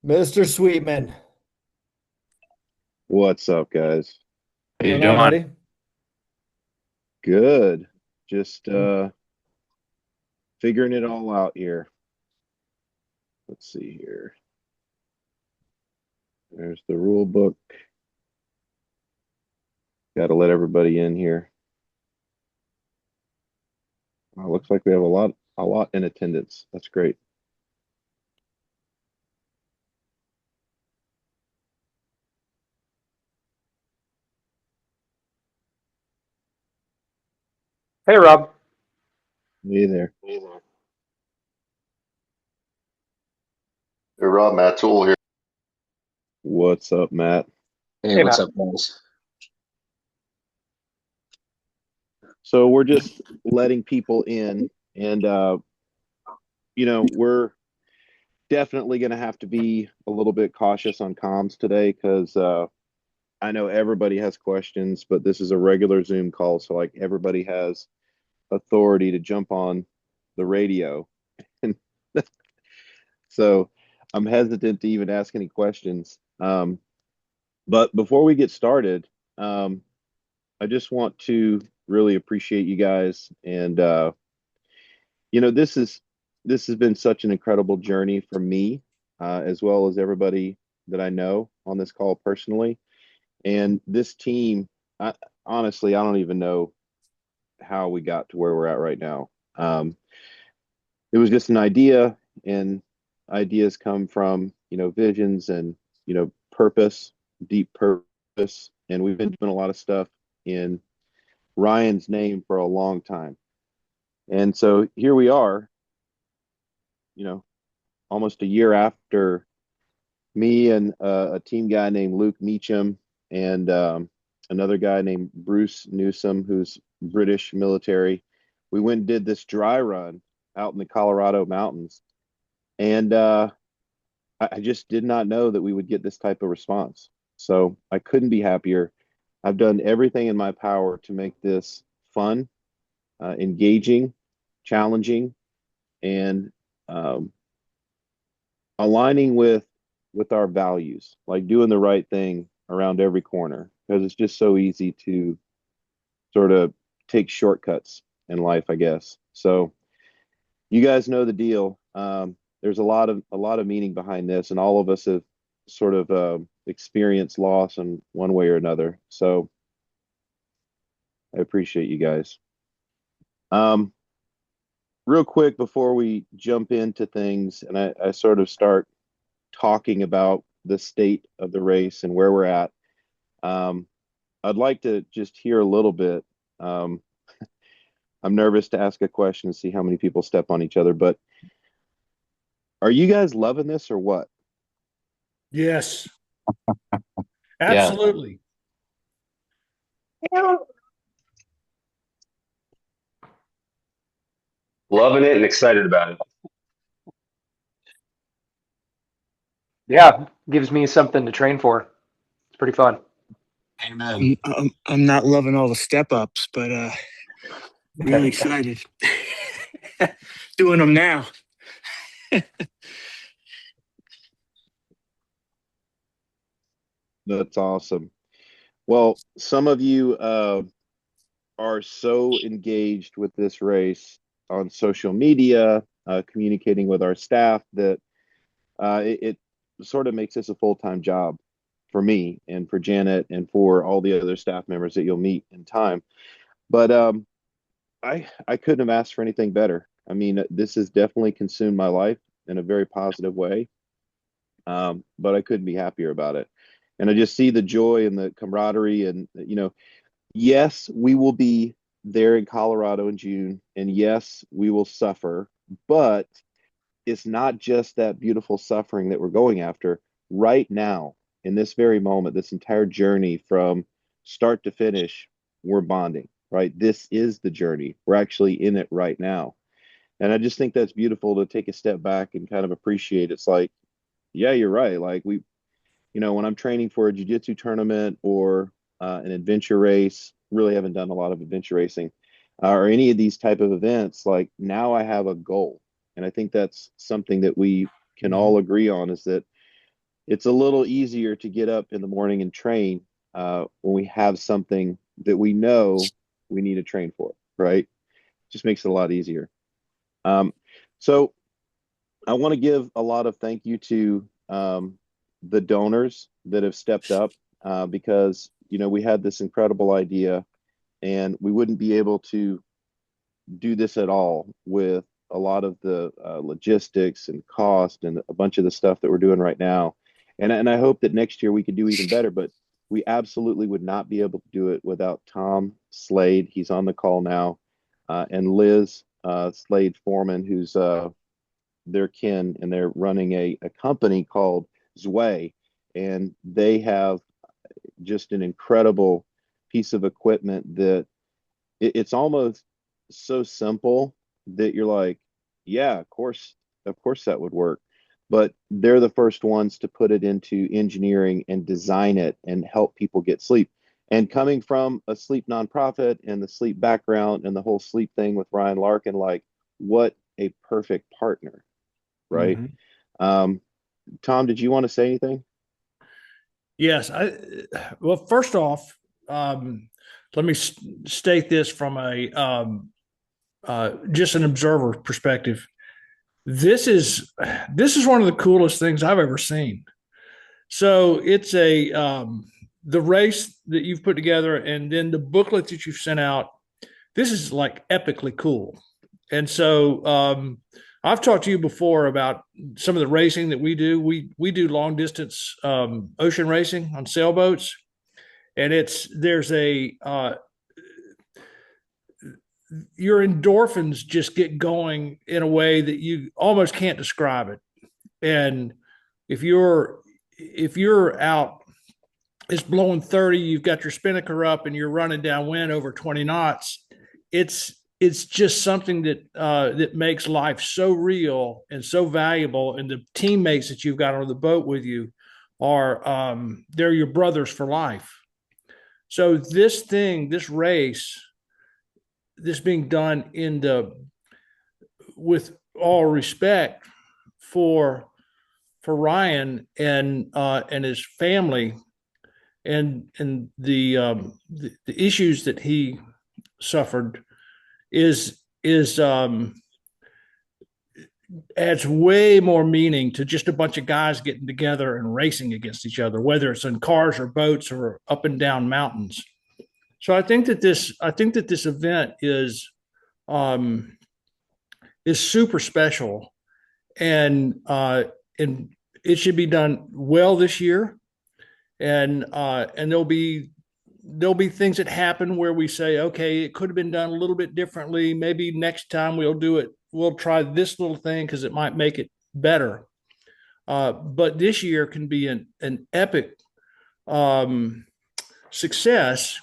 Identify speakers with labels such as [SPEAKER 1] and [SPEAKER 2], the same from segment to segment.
[SPEAKER 1] Mr. Sweetman.
[SPEAKER 2] What's up, guys?
[SPEAKER 1] What's
[SPEAKER 3] How you
[SPEAKER 1] going on,
[SPEAKER 3] doing?
[SPEAKER 1] buddy?
[SPEAKER 2] Good. Just
[SPEAKER 1] Hmm.
[SPEAKER 2] figuring it all out here. Let's see here. There's the rule book. Got to let everybody in here. Oh, looks like we have a lot in attendance. That's great.
[SPEAKER 3] Hey, Rob.
[SPEAKER 2] Hey there.
[SPEAKER 3] Hey, Rob, Matt Tool here.
[SPEAKER 2] What's up, Matt?
[SPEAKER 3] Hey, what's Matt. Up, guys?
[SPEAKER 2] So we're just letting people in, and we're definitely going to have to be a little bit cautious on comms today because I know everybody has questions, but this is a regular Zoom call, so like everybody has authority to jump on the radio. And so I'm hesitant to even ask any questions. But before we get started, um, I just want to really appreciate you guys. And this has been such an incredible journey for me, as well as everybody that I know on this call personally. And this team, I, honestly, I don't even know how we got to where we're at right now. It was just an idea, and ideas come from visions and purpose, deep purpose. And we've been doing a lot of stuff in Ryan's name for a long time. And so here we are, you know almost a year after me and a team guy named Luke Meacham and another guy named Bruce Newsom, who's British military. We went and did this dry run out in the Colorado mountains, and I just did not know that we would get this type of response. So I couldn't be happier. I've done everything in my power to make this fun, engaging, challenging, and um, aligning with our values, like doing the right thing around every corner, because it's just so easy to sort of take shortcuts in life, I guess. So you guys know the deal. There's a lot of meaning behind this, and all of us have sort of experienced loss in one way or another. So I appreciate you guys. Um, Real quick before we jump into things, and I sort of start talking about the state of the race and where we're at. Um, I'd like to just hear a little bit. Um, I'm nervous to ask a question and see how many people step on each other, but are you guys loving this or what?
[SPEAKER 1] Yes,
[SPEAKER 3] Yeah,
[SPEAKER 1] absolutely.
[SPEAKER 3] loving it and excited about it. Yeah, gives me something to train for. It's pretty fun. Amen.
[SPEAKER 4] I'm not loving all the step ups, but really excited. Doing them now.
[SPEAKER 2] That's awesome. Well, some of you are so engaged with this race on social media, communicating with our staff that it sort of makes this a full-time job for me and for Janet and for all the other staff members that you'll meet in time. But I couldn't have asked for anything better. I mean, this has definitely consumed my life in a very positive way, but I couldn't be happier about it. And I just see the joy and the camaraderie, and yes, we will be there in Colorado in June, and yes, we will suffer, but it's not just that beautiful suffering that we're going after right now in this very moment, this entire journey from start to finish, we're bonding, right? This is the journey. We're actually in it right now. And I just think that's beautiful to take a step back and kind of appreciate. It's like, yeah, you're right. Like when I'm training for a jiu-jitsu tournament or an adventure race, really haven't done a lot of adventure racing or any of these type of events, like now I have a goal. And I think that's something that we can
[SPEAKER 1] Mhm.
[SPEAKER 2] all agree on is that it's a little easier to get up in the morning and train when we have something that we know we need to train for, right? Just makes it a lot easier. Um, so I want to give a lot of thank you to the donors that have stepped up because we had this incredible idea, and we wouldn't be able to do this at all with a lot of the logistics and cost and a bunch of the stuff that we're doing right now. And I hope that next year we can do even better, but we absolutely would not be able to do it without Tom Slade. He's on the call now, and Liz Slade Foreman, who's their kin, and they're running a company called Zwei, and they have just an incredible piece of equipment that it's almost so simple that you're like, yeah, of course that would work. But they're the first ones to put it into engineering and design it and help people get sleep. And coming from a sleep nonprofit and the sleep background and the whole sleep thing with Ryan Larkin, like, what a perfect partner, right? Tom, did you want to say anything?
[SPEAKER 1] Yes. Well, first off, let me state this from a just an observer perspective. This is one of the coolest things I've ever seen. So it's the race that you've put together, and then the booklet that you've sent out. This is like epically cool. And so I've talked to you before about some of the racing that we do. We do long distance ocean racing on sailboats, and your endorphins just get going in a way that you almost can't describe it. And if you're out, it's blowing 30, you've got your spinnaker up and you're running downwind over 20 knots. It's just something that makes life so real and so valuable. And the teammates that you've got on the boat with you they're your brothers for life. So this race, this being done with all respect for Ryan and his family and the issues that he suffered is adds way more meaning to just a bunch of guys getting together and racing against each other, whether it's in cars or boats or up and down mountains. So I think that this event is super special, and it should be done well this year. And there'll be things that happen where we say, okay, it could have been done a little bit differently. Maybe next time we'll try this little thing because it might make it better. But this year can be an epic success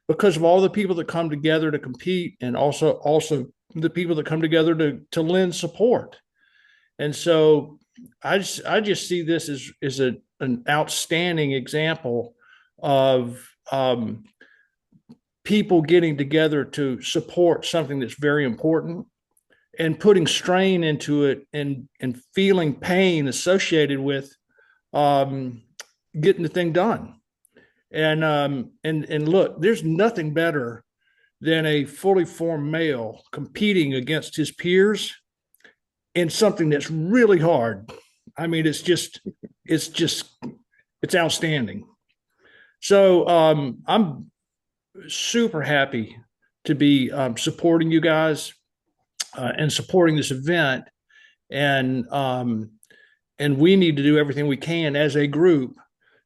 [SPEAKER 1] because of all the people that come together to compete, and also the people that come together to lend support. And so I just see this as an outstanding example of people getting together to support something that's very important and putting strain into it and feeling pain associated with getting the thing done. And look, there's nothing better than a fully formed male competing against his peers in something that's really hard. I mean, it's outstanding. So I'm super happy to be supporting you guys and supporting this event, and we need to do everything we can as a group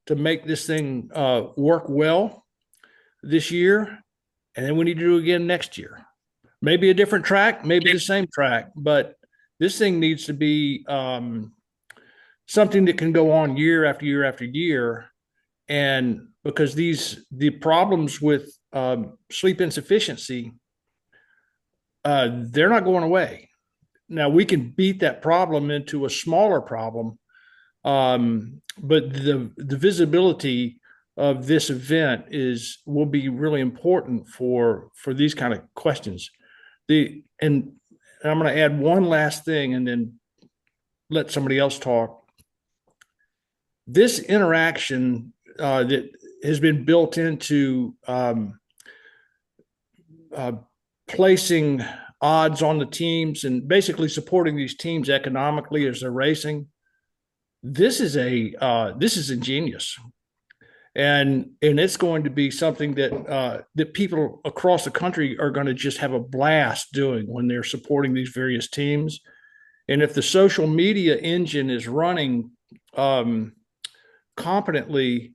[SPEAKER 1] to make this thing work well this year, and then we need to do it again next year. Maybe a different track, maybe the same track, but this thing needs to be something that can go on year after year after year. And because the problems with sleep insufficiency, they're not going away. Now we can beat that problem into a smaller problem, but the visibility of this event will be really important for these kind of questions. And I'm going to add one last thing and then let somebody else talk. this interaction that has been built into uh, placing odds on the teams and basically supporting these teams economically as they're racing. This is ingenious, and it's going to be something that people across the country are going to just have a blast doing when they're supporting these various teams. And if the social media engine is running um, competently,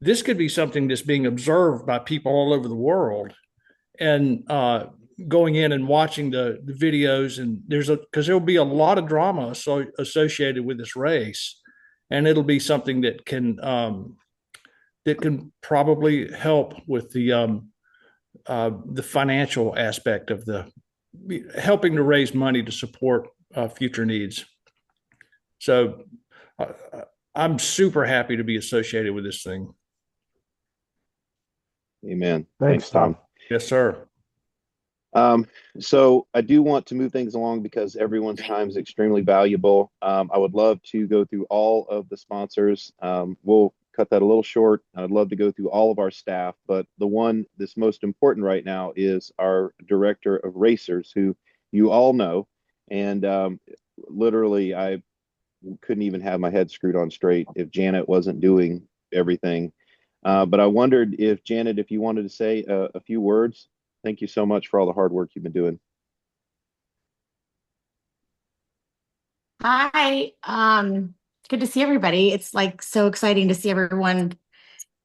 [SPEAKER 1] this could be something that's being observed by people all over the world and going in and watching the videos. And because there'll be a lot of drama associated with this race, and it'll be something that can probably help with the financial aspect of the helping to raise money to support future needs. So uh, I'm super happy to be associated with this thing.
[SPEAKER 2] Amen.
[SPEAKER 5] Thanks, Tom.
[SPEAKER 1] Yes, sir.
[SPEAKER 2] So I do want to move things along because everyone's time is extremely valuable. I would love to go through all of the sponsors. We'll cut that a little short. I'd love to go through all of our staff, but the one that's most important right now is our director of racers, who you all know. And literally, I couldn't even have my head screwed on straight if Janet wasn't doing everything. But I wondered if Janet, if you wanted to say a few words. Thank you so much for all the hard work you've been doing.
[SPEAKER 6] Hi. Good to see everybody. It's like so exciting to see everyone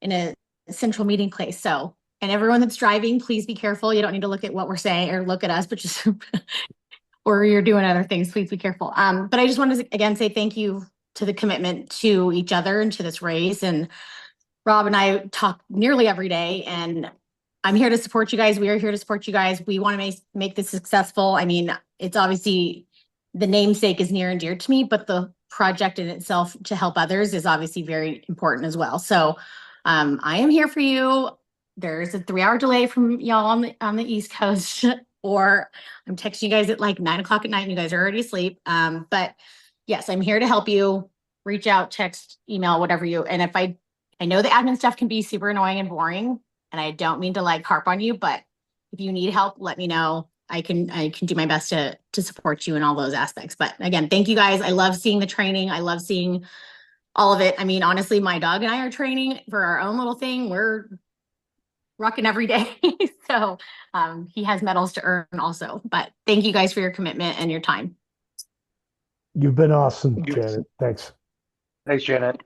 [SPEAKER 6] in a central meeting place. So, and everyone that's driving, please be careful. You don't need to look at what we're saying or look at us, but just or you're doing other things, please be careful. But I just wanted to again say thank you to the commitment to each other and to this race. And Rob and I talk nearly every day, and I'm here to support you guys. We are here to support you guys. We want to make this successful. I mean, it's obviously the namesake is near and dear to me, but the project in itself to help others is obviously very important as well. So I am here for you. There's a 3-hour delay from y'all on the East Coast, or I'm texting you guys at like 9 o'clock at night and you guys are already asleep. But yes, I'm here to help you. Reach out, text, email, whatever you. And if I know the admin stuff can be super annoying and boring, and I don't mean to like harp on you, but if you need help, let me know. I can do my best to support you in all those aspects. But again, thank you guys. I love seeing the training. I love seeing all of it. I mean, honestly, my dog and I are training for our own little thing. We're rocking every day. So he has medals to earn also. But thank you guys for your commitment and your time.
[SPEAKER 5] You've been awesome, Janet. Thanks.
[SPEAKER 3] Thanks, Janet.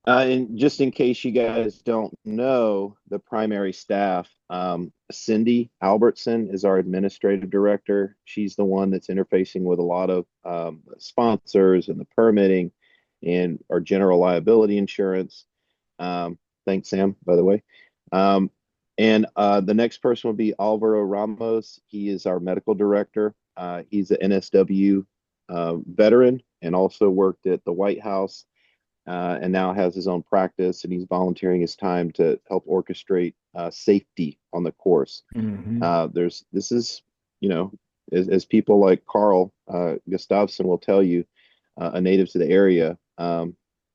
[SPEAKER 2] And just in case you guys don't know, the primary staff, Cindy Albertson is our administrative director. She's the one that's interfacing with a lot of sponsors and the permitting and our general liability insurance. Thanks, Sam, by the way. And the next person will be Alvaro Ramos. He is our medical director. He's an NSW veteran and also worked at the White House. And now has his own practice, and he's volunteering his time to help orchestrate safety on the course.
[SPEAKER 1] Mm-hmm.
[SPEAKER 2] This is, you know, as people like Carl Gustafson will tell you, a native to the area,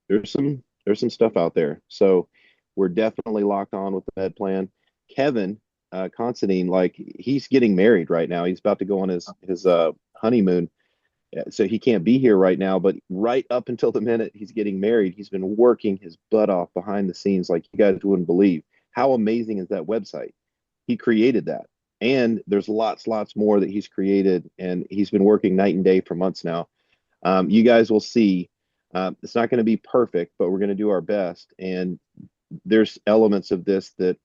[SPEAKER 2] there's some stuff out there. So we're definitely locked on with the med plan. Kevin Considine, like, he's getting married right now. He's about to go on his honeymoon. So he can't be here right now, but right up until the minute he's getting married, he's been working his butt off behind the scenes like you guys wouldn't believe. How amazing is that website? He created that. And there's lots more that he's created, and he's been working night and day for months now. You guys will see. It's not going to be perfect, but we're going to do our best. And there's elements of this that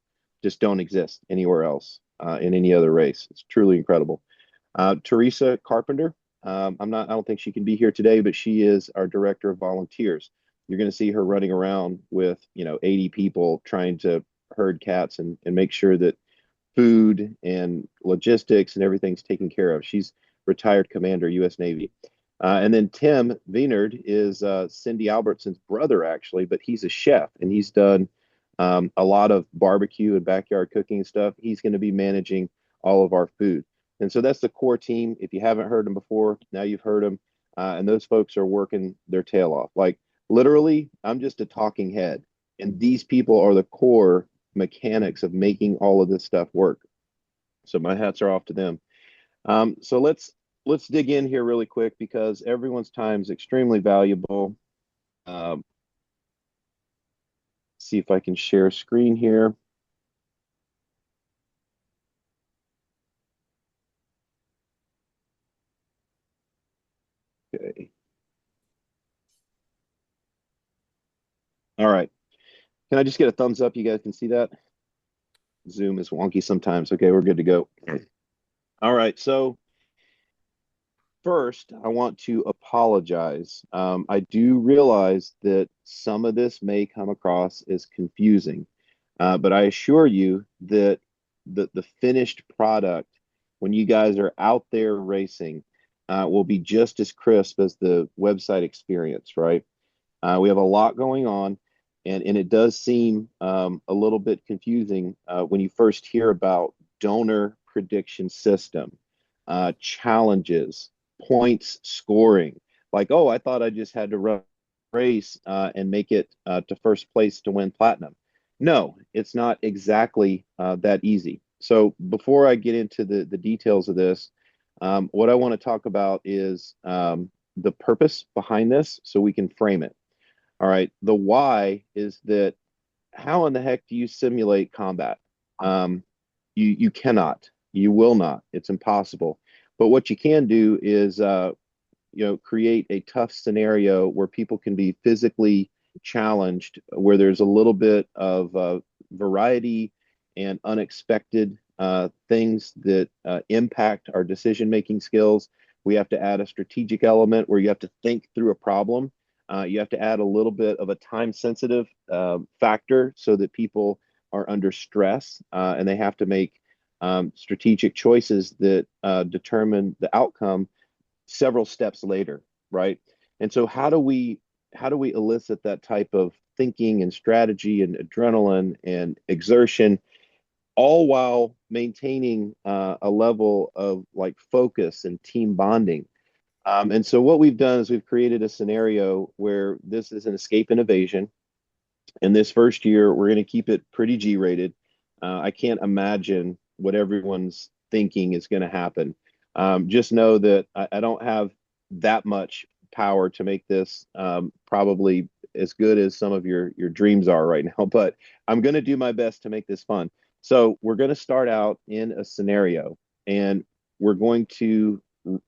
[SPEAKER 2] just don't exist anywhere else in any other race. It's truly incredible. Teresa Carpenter. I don't think she can be here today, but she is our director of volunteers. You're going to see her running around with, 80 people trying to herd cats and make sure that food and logistics and everything's taken care of. She's retired commander, U.S. Navy. And then Tim Vienard is Cindy Albertson's brother, actually, but he's a chef and he's done a lot of barbecue and backyard cooking and stuff. He's going to be managing all of our food. And so that's the core team. If you haven't heard them before, now you've heard them. And those folks are working their tail off. Like, Literally, I'm just a talking head. And these people are the core mechanics of making all of this stuff work. So my hats are off to them. So let's dig in here really quick because everyone's time is extremely valuable. Um, see if I can share screen here. Okay. All right. Can I just get a thumbs up? You guys can see that? Zoom is wonky sometimes. Okay, we're good to go. All right. So first, I want to apologize. I do realize that some of this may come across as confusing, but I assure you that the finished product, when you guys are out there racing, will be just as crisp as the website experience, right? We have a lot going on, and it does seem a little bit confusing when you first hear about donor prediction system, challenges, points scoring. Like, oh, I thought I just had to run a race and make it to first place to win platinum. No, it's not exactly that easy. So before I get into the details of this, what I want to talk about is the purpose behind this so we can frame it. All right. The why is that how in the heck do you simulate combat? Um, you cannot. You will not. It's impossible. But what you can do is create a tough scenario where people can be physically challenged, where there's a little bit of variety and unexpected things that impact our decision making skills. We have to add a strategic element where you have to think through a problem. You have to add a little bit of a time sensitive factor so that people are under stress and they have to make strategic choices that determine the outcome several steps later, right? And so how do we elicit that type of thinking and strategy and adrenaline and exertion, all while maintaining a level of like focus and team bonding? And so what we've done is we've created a scenario where this is an escape and evasion. And this first year, we're going to keep it pretty G-rated. I can't imagine what everyone's thinking is going to happen. Just know that I don't have that much power to make this probably as good as some of your dreams are right now, but I'm going to do my best to make this fun. So we're going to start out in a scenario, and we're going to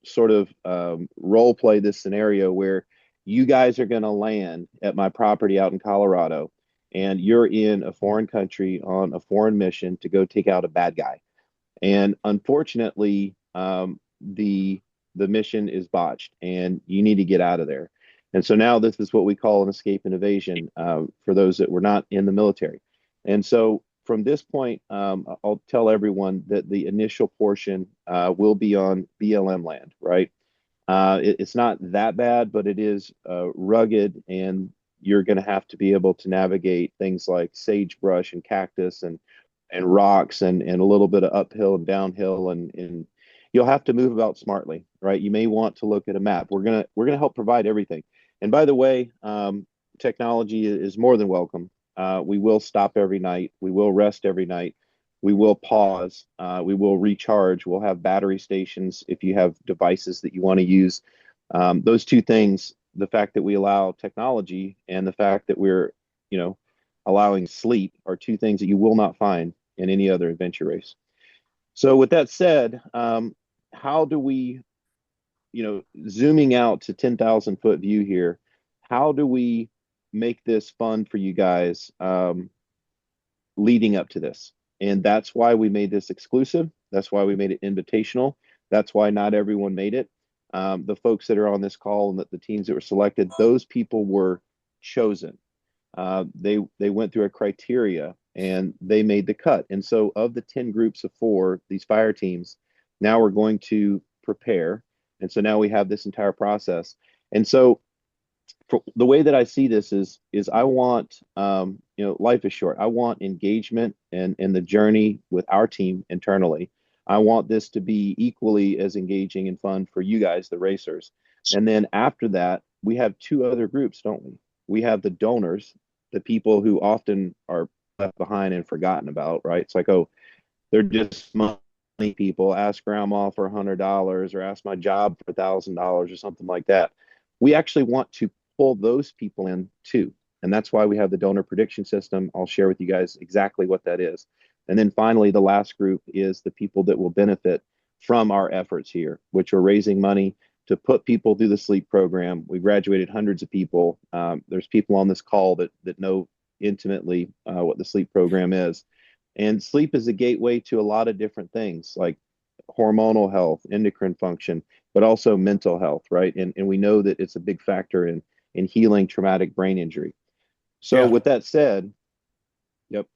[SPEAKER 2] sort of role play this scenario where you guys are going to land at my property out in Colorado, and you're in a foreign country on a foreign mission to go take out a bad guy. And unfortunately, the mission is botched, and you need to get out of there. And so now this is what we call an escape and evasion for those that were not in the military. And so from this point, I'll tell everyone that the initial portion will be on BLM land, right? It's not that bad, but it is rugged, and you're going to have to be able to navigate things like sagebrush and cactus and rocks and a little bit of uphill and downhill, and you'll have to move about smartly, right? You may want to look at a map. We're gonna help provide everything. And by the way, technology is more than welcome. We will stop every night. We will rest every night. We will pause. We will recharge. We'll have battery stations if you have devices that you want to use. Those two things, the fact that we allow technology and the fact that we're, you know, allowing sleep, are two things that you will not find in any other adventure race. So with that said, how do we, zooming out to 10,000 foot view here, how do we make this fun for you guys leading up to this? And that's why we made this exclusive. That's why we made it invitational. That's why not everyone made it. The folks that are on this call and the teams that were selected, those people were chosen. They went through a criteria and they made the cut. And so of the 10 groups of four, these fire teams, now we're going to prepare. And so now we have this entire process. And so for the way that I see this is I want life is short. I want engagement and the journey with our team internally. I want this to be equally as engaging and fun for you guys, the racers. And then after that, we have two other groups, don't we? we have the donors, the people who often are left behind and forgotten about, right? It's like, oh, they're just money people. Ask grandma for $100 or ask my job for $1,000 or something like that. We actually want to pull those people in too. And that's why we have the donor prediction system. I'll share with you guys exactly what that is. And then finally, the last group is the people that will benefit from our efforts here, which are raising money to put people through the sleep program. We graduated hundreds of people. There's people on this call that know intimately what the sleep program is. And sleep is a gateway to a lot of different things like hormonal health, endocrine function, but also mental health, right? And we know that it's a big factor in healing traumatic brain injury. So
[SPEAKER 1] Yeah.
[SPEAKER 2] with that said, yep.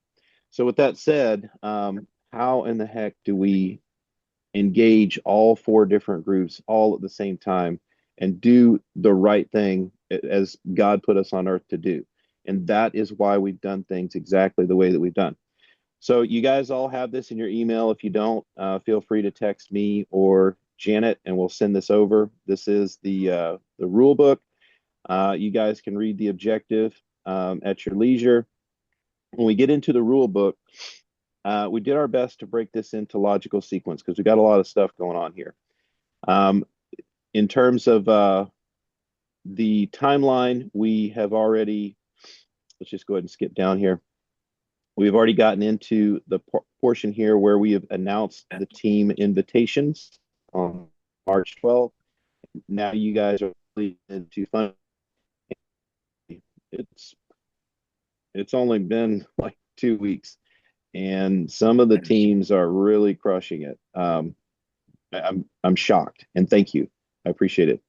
[SPEAKER 2] So with that said, how in the heck do we engage all four different groups all at the same time and do the right thing as God put us on earth to do? And that is why we've done things exactly the way that we've done. So you guys all have this in your email. If you don't, feel free to text me or Janet, and we'll send this over. This is the rule book. You guys can read the objective at your leisure. When we get into the rule book, we did our best to break this into logical sequence because we got a lot of stuff going on here. In terms of the timeline, we have already, let's just go ahead and skip down here. We've already gotten into the portion here where we have announced the team invitations on March 12th. Now you guys are into fun. It's only been like 2 weeks, and some of the teams are really crushing it. I'm shocked, and thank you. I appreciate it.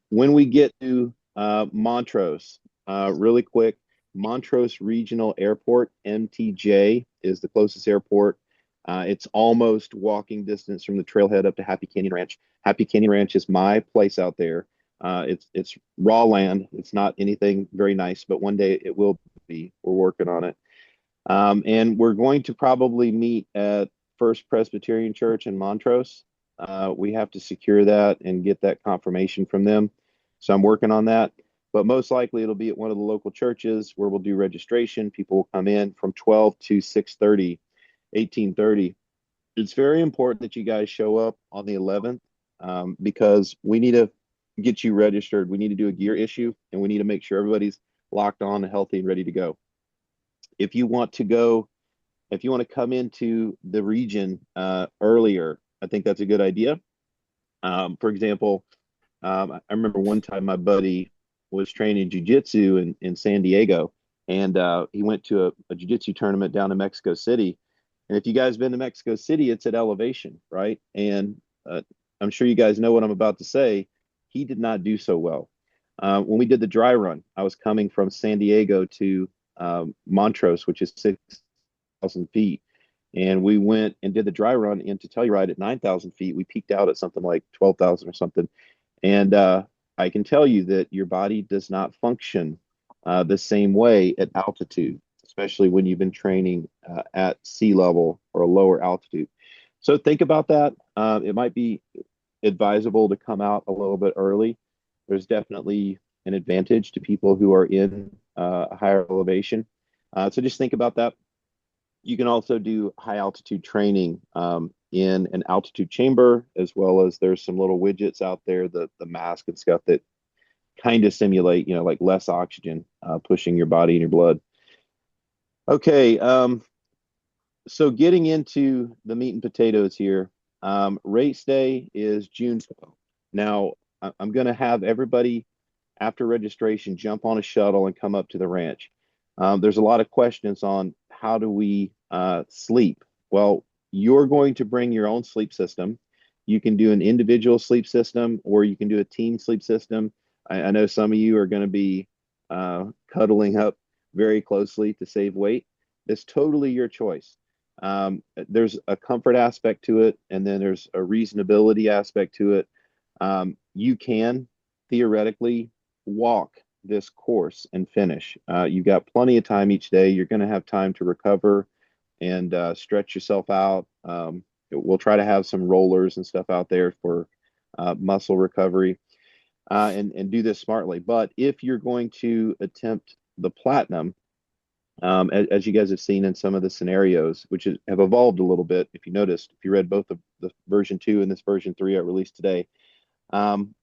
[SPEAKER 2] When we get to Montrose, really quick, Montrose Regional Airport, MTJ, is the closest airport. It's almost walking distance from the trailhead up to Happy Canyon Ranch. Happy Canyon Ranch is my place out there. It's raw land. It's not anything very nice, but one day it will be. We're working on it. And we're going to probably meet at First Presbyterian Church in Montrose. We have to secure that and get that confirmation from them. So I'm working on that. But most likely it'll be at one of the local churches where we'll do registration. People will come in from 12 to 6:30, 18:30. It's very important that you guys show up on the 11th because we need to get you registered. We need to do a gear issue, and we need to make sure everybody's locked on, healthy, and ready to go. If you want to come into the region earlier, I think that's a good idea. For example, I remember one time my buddy was training jiu-jitsu in San Diego, and he went to a jiu-jitsu tournament down in Mexico City. And if you guys been to Mexico City, it's at elevation, right? And I'm sure you guys know what I'm about to say. He did not do so well. When we did the dry run, I was coming from San Diego to Montrose, which is 6,000 feet. And we went and did the dry run into Telluride at 9,000 feet. We peaked out at something like 12,000 or something. And I can tell you that your body does not function the same way at altitude, especially when you've been training at sea level or a lower altitude. So think about that. It might be advisable to come out a little bit early. There's definitely an advantage to people who are in a higher elevation. So just think about that. You can also do high altitude training in an altitude chamber, as well as there's some little widgets out there, the mask and stuff that kind of simulate, like less oxygen pushing your body and your blood. Okay, so getting into the meat and potatoes here, race day is June 12th. Now, I'm going to have everybody after registration jump on a shuttle and come up to the ranch. There's a lot of questions on how do we sleep. Well, you're going to bring your own sleep system. You can do an individual sleep system, or you can do a team sleep system. I know some of you are going to be cuddling up very closely to save weight. It's totally your choice. There's a comfort aspect to it, and then there's a reasonability aspect to it. You can theoretically walk this course and finish. You've got plenty of time each day. You're going to have time to recover and stretch yourself out. We'll try to have some rollers and stuff out there for muscle recovery. and do this smartly. But if you're going to attempt the platinum, as you guys have seen in some of the scenarios, which have evolved a little bit, if you noticed, if you read both the version 2 and this version 3 I released today, um,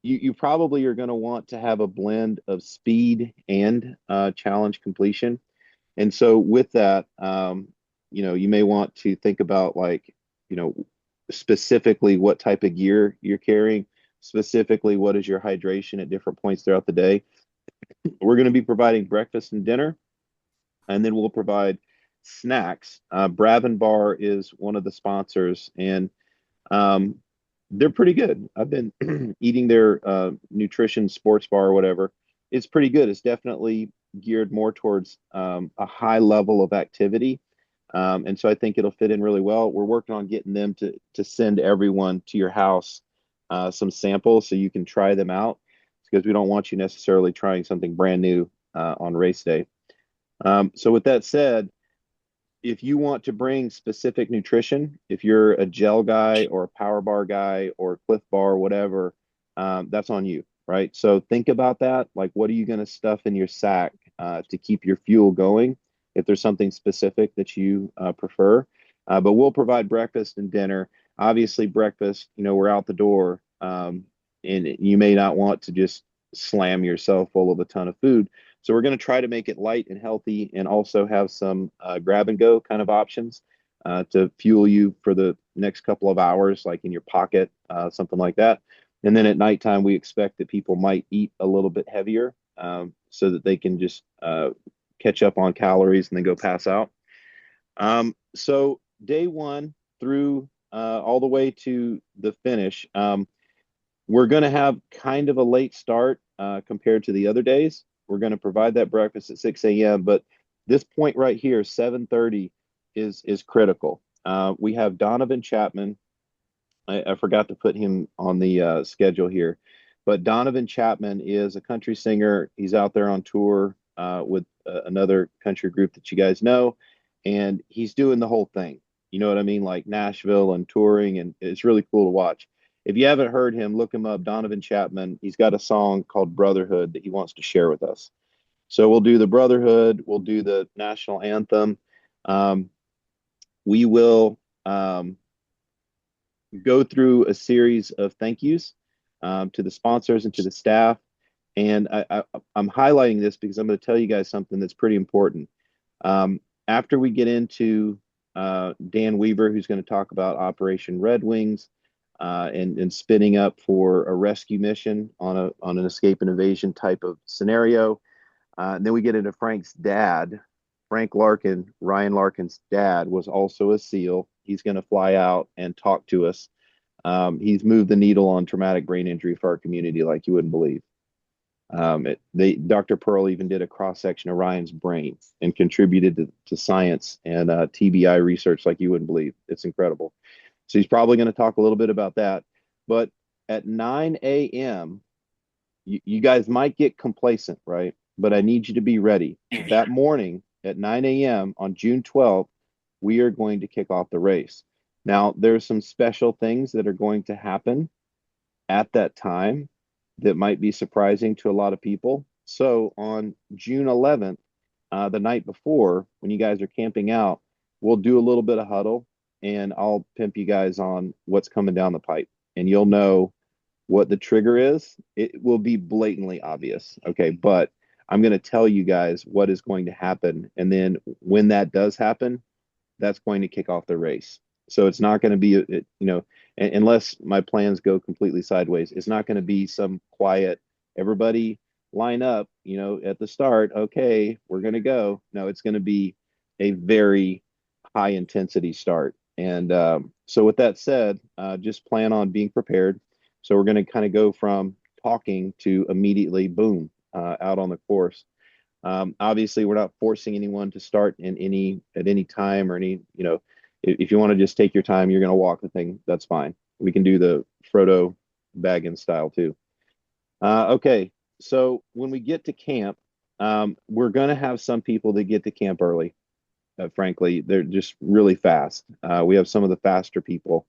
[SPEAKER 2] you probably are going to want to have a blend of speed and challenge completion. And so with that, you may want to think about, like, you know, specifically what type of gear you're carrying, specifically what is your hydration at different points throughout the day. We're going to be providing breakfast and dinner, and then we'll provide snacks. Bravin Bar is one of the sponsors, and um, they're pretty good. I've been eating their nutrition sports bar or whatever. It's pretty good. It's definitely geared more towards a high level of activity. And so I think it'll fit in really well. We're working on getting them to send everyone to your house some samples so you can try them out, because we don't want you necessarily trying something brand new on race day. So with that said, if you want to bring specific nutrition, if you're a gel guy or a power bar guy or Cliff Bar, whatever, that's on you, right? So think about that. Like, what are you going to stuff in your sack to keep your fuel going? If there's something specific that you prefer, but we'll provide breakfast and dinner. Obviously, breakfast, we're out the door, and you may not want to just slam yourself full of a ton of food. So we're going to try to make it light and healthy, and also have some grab and go kind of options to fuel you for the next couple of hours, like in your pocket, something like that. And then at nighttime, we expect that people might eat a little bit heavier so that they can just catch up on calories and then go pass out. So day one through all the way to the finish, we're going to have kind of a late start compared to the other days. We're going to provide that breakfast at 6 a.m. But this point right here, 7:30, is critical. We have Donovan Chapman. I forgot to put him on the schedule here, but Donovan Chapman is a country singer. He's out there on tour with another country group that you guys know, and he's doing the whole thing. You know what I mean? Like Nashville and touring, and it's really cool to watch. If you haven't heard him, look him up, Donovan Chapman. He's got a song called Brotherhood that he wants to share with us. So we'll do the Brotherhood, we'll do the national anthem. We will go through a series of thank yous to the sponsors and to the staff. And I'm highlighting this because I'm going to tell you guys something that's pretty important. After we get into Dan Weaver, who's going to talk about Operation Red Wings, and spinning up for a rescue mission on an escape and evasion type of scenario. And then we get into Frank's dad. Frank Larkin, Ryan Larkin's dad, was also a SEAL. He's going to fly out and talk to us. He's moved the needle on traumatic brain injury for our community like you wouldn't believe. Dr. Pearl even did a cross section of Ryan's brain and contributed to science and TBI research like you wouldn't believe. It's incredible. So he's probably going to talk a little bit about that. But at 9 a.m., you guys might get complacent, right? But I need you to be ready. That morning at 9 a.m. on June 12th, we are going to kick off the race. Now, there's some special things that are going to happen at that time that might be surprising to a lot of people. So on June 11th, the night before, when you guys are camping out, we'll do a little bit of huddle, and I'll pimp you guys on what's coming down the pipe, and you'll know what the trigger is. It will be blatantly obvious, okay? But I'm going to tell you guys what is going to happen, and then when that does happen, that's going to kick off the race. So it's not going to be, unless my plans go completely sideways, it's not going to be some quiet, everybody line up, at the start. Okay, we're going to go. No, it's going to be a very high intensity start. And so with that said, just plan on being prepared. So we're going to kind of go from talking to immediately, boom, out on the course. Obviously, we're not forcing anyone to start at any time or if you want to just take your time, you're going to walk the thing, that's fine. We can do the Frodo Baggins style too. Okay, so when we get to camp, we're going to have some people that get to camp early. Frankly, they're just really fast. We have some of the faster people.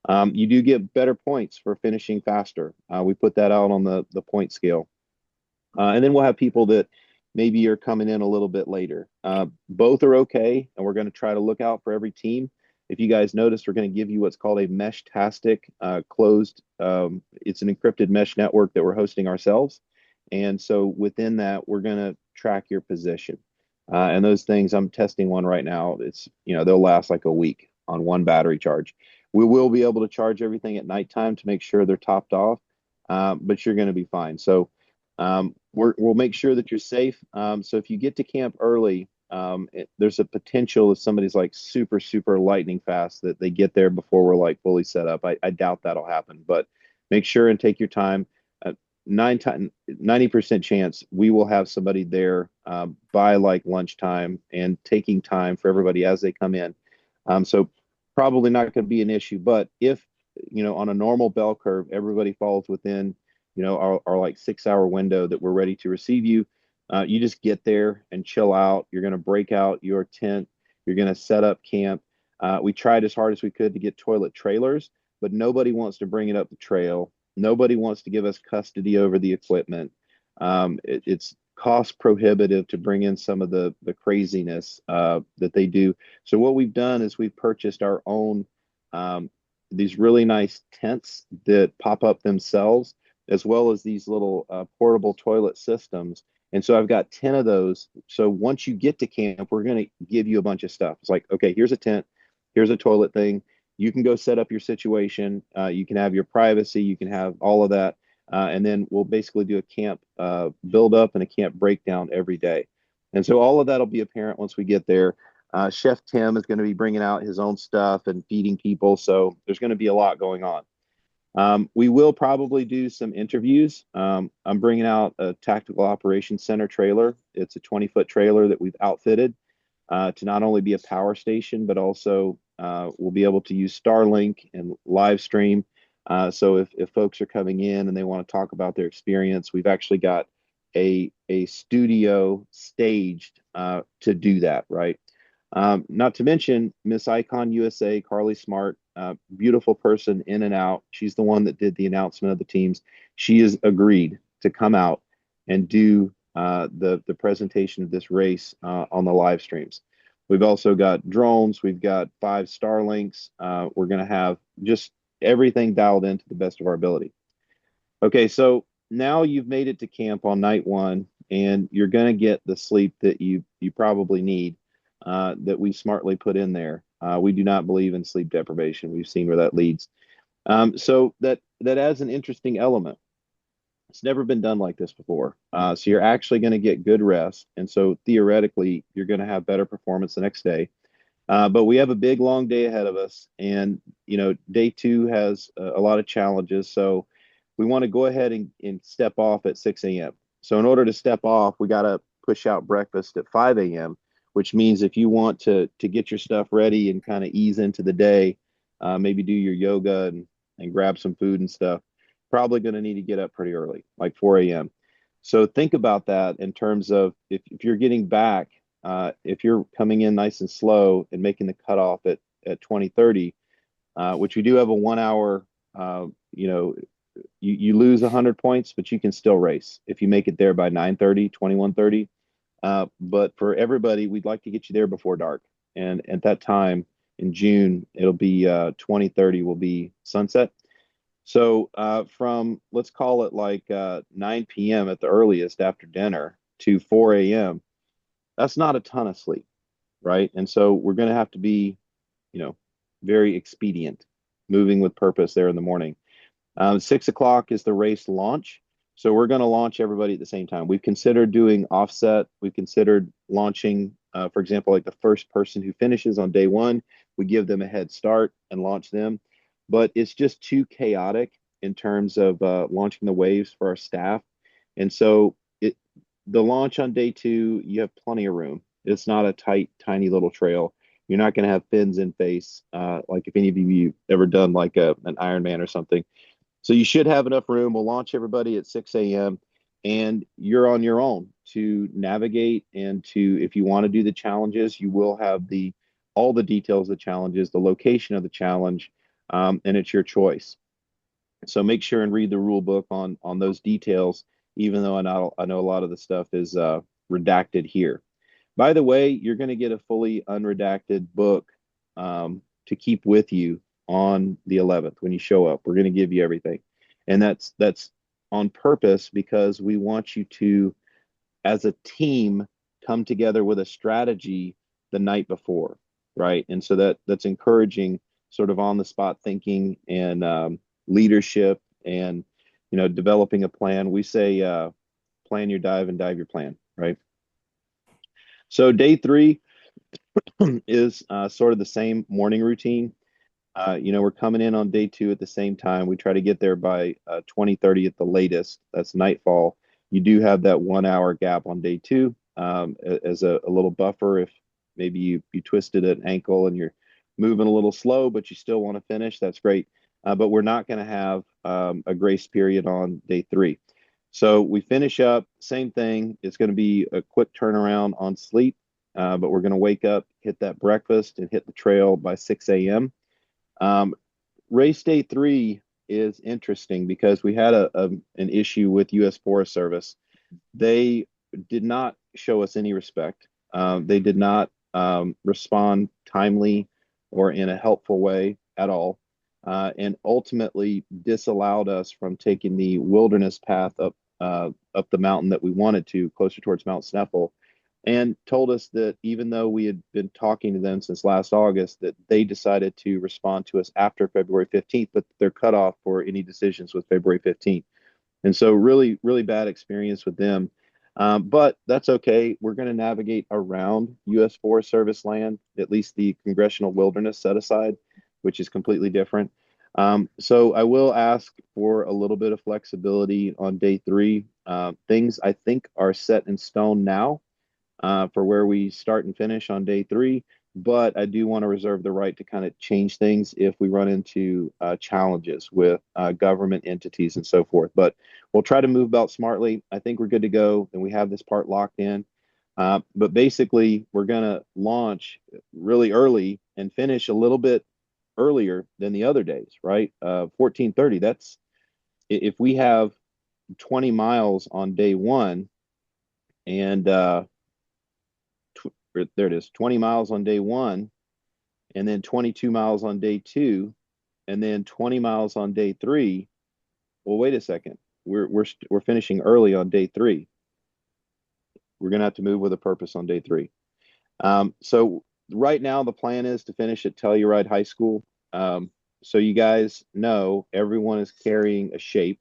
[SPEAKER 2] You do get better points for finishing faster. We put that out on the point scale. And then we'll have people that maybe are coming in a little bit later. Both are okay, and we're going to try to look out for every team. If you guys notice, we're going to give you what's called a Mesh-tastic closed. It's an encrypted mesh network that we're hosting ourselves. And so within that, we're going to track your position. And those things, I'm testing one right now. It's, they'll last like a week on one battery charge. We will be able to charge everything at nighttime to make sure they're topped off, but you're going to be fine. So we'll make sure that you're safe. So if you get to camp early, there's a potential if somebody's like super, super lightning fast that they get there before we're like fully set up. I doubt that'll happen, but make sure and take your time. 90% chance we will have somebody there by like lunchtime and taking time for everybody as they come in. So probably not going to be an issue, but if, on a normal bell curve, everybody falls within our like 6 hour window that we're ready to receive you. You just get there and chill out. You're going to break out your tent. You're going to set up camp. We tried as hard as we could to get toilet trailers, but nobody wants to bring it up the trail. Nobody wants to give us custody over the equipment. It's cost prohibitive to bring in some of the craziness that they do. So what we've done is we've purchased our own these really nice tents that pop up themselves, as well as these little portable toilet systems. And so I've got 10 of those. So once you get to camp, we're going to give you a bunch of stuff. It's like, okay, here's a tent, here's a toilet thing. You can go set up your situation. You can have your privacy. You can have all of that. And then we'll basically do a camp build up and a camp breakdown every day. And so all of that will be apparent once we get there. Chef Tim is going to be bringing out his own stuff and feeding people. So there's going to be a lot going on. We will probably do some interviews. I'm bringing out a tactical operations center trailer. It's a 20-foot trailer that we've outfitted to not only be a power station, but also we'll be able to use Starlink and live stream. So if folks are coming in and they want to talk about their experience, we've actually got a studio staged to do that, right? Not to mention Miss Icon USA, Carly Smart, beautiful person in and out. She's the one that did the announcement of the teams. She has agreed to come out and do the presentation of this race on the live streams. We've also got drones. We've got 5 Starlinks. We're going to have just everything dialed in to the best of our ability. Okay, so now you've made it to camp on night 1, and you're going to get the sleep that you probably need that we smartly put in there. We do not believe in sleep deprivation. We've seen where that leads. So that adds an interesting element. It's never been done like this before. So you're actually going to get good rest. And so theoretically, you're going to have better performance the next day. But we have a big, long day ahead of us. And, day 2 has a lot of challenges. So we want to go ahead and step off at 6 a.m. So in order to step off, we got to push out breakfast at 5 a.m., which means if you want to get your stuff ready and kind of ease into the day, maybe do your yoga and grab some food and stuff, probably going to need to get up pretty early, like 4 a.m. So think about that in terms of if you're getting back, if you're coming in nice and slow and making the cutoff at 20:30, which we do have a 1 hour, you lose 100 points, but you can still race if you make it there by 9:30, 21:30. But for everybody, we'd like to get you there before dark. And at that time in June, it'll be 20:30 will be sunset. So from, let's call it like 9 p.m. at the earliest after dinner to 4 a.m., that's not a ton of sleep, right? And so we're going to have to be, very expedient, moving with purpose there in the morning. 6 o'clock is the race launch. So we're going to launch everybody at the same time. We've considered doing offset. We've considered launching, for example, like the first person who finishes on day 1, we give them a head start and launch them. But it's just too chaotic in terms of launching the waves for our staff. And so the launch on day 2, you have plenty of room. It's not a tight, tiny little trail. You're not going to have fins in face, like if any of you ever done like an Ironman or something. So you should have enough room. We'll launch everybody at 6 a.m. and you're on your own to navigate and if you want to do the challenges, you will have all the details of the challenges, the location of the challenge, and it's your choice. So make sure and read the rule book on those details, even though I know a lot of the stuff is redacted here. By the way, you're going to get a fully unredacted book to keep with you on the 11th when you show up. We're going to give you everything, and that's on purpose because we want you to, as a team, come together with a strategy the night before, right? And so that's encouraging sort of on the spot thinking and leadership and developing a plan. We say plan your dive and dive your plan, right? So day 3 is sort of the same morning routine. We're coming in on day 2 at the same time. We try to get there by 20:30 at the latest. That's nightfall. You do have that 1 hour gap on day 2 as a little buffer if maybe you twisted an ankle and you're moving a little slow, but you still want to finish. That's great. But we're not going to have a grace period on day 3. So we finish up, same thing. It's going to be a quick turnaround on sleep, but we're going to wake up, hit that breakfast, and hit the trail by 6 a.m. Race day 3 is interesting because we had an issue with U.S. Forest Service. They did not show us any respect. They did not respond timely or in a helpful way at all, and ultimately disallowed us from taking the wilderness path up the mountain that we wanted to, closer towards Mount Sneffel, and told us that even though we had been talking to them since last August, that they decided to respond to us after February 15th, but their cutoff for any decisions was February 15th. And so really, really bad experience with them. But that's okay. We're going to navigate around U.S. Forest Service land, at least the congressional wilderness set aside, which is completely different. So I will ask for a little bit of flexibility on day 3. Things I think are set in stone now for where we start and finish on day 3. But I do want to reserve the right to kind of change things if we run into challenges with government entities and so forth. But we'll try to move about smartly. I think we're good to go, and we have this part locked in. But basically, we're going to launch really early and finish a little bit earlier than the other days, right? 14:30. That's if we have 20 miles on day 1 and there it is, 20 miles on day 1, and then 22 miles on day 2, and then 20 miles on day 3. Well, wait a second. We're finishing early on day 3. We're going to have to move with a purpose on day 3. So right now the plan is to finish at Telluride High School. So you guys know everyone is carrying a shape.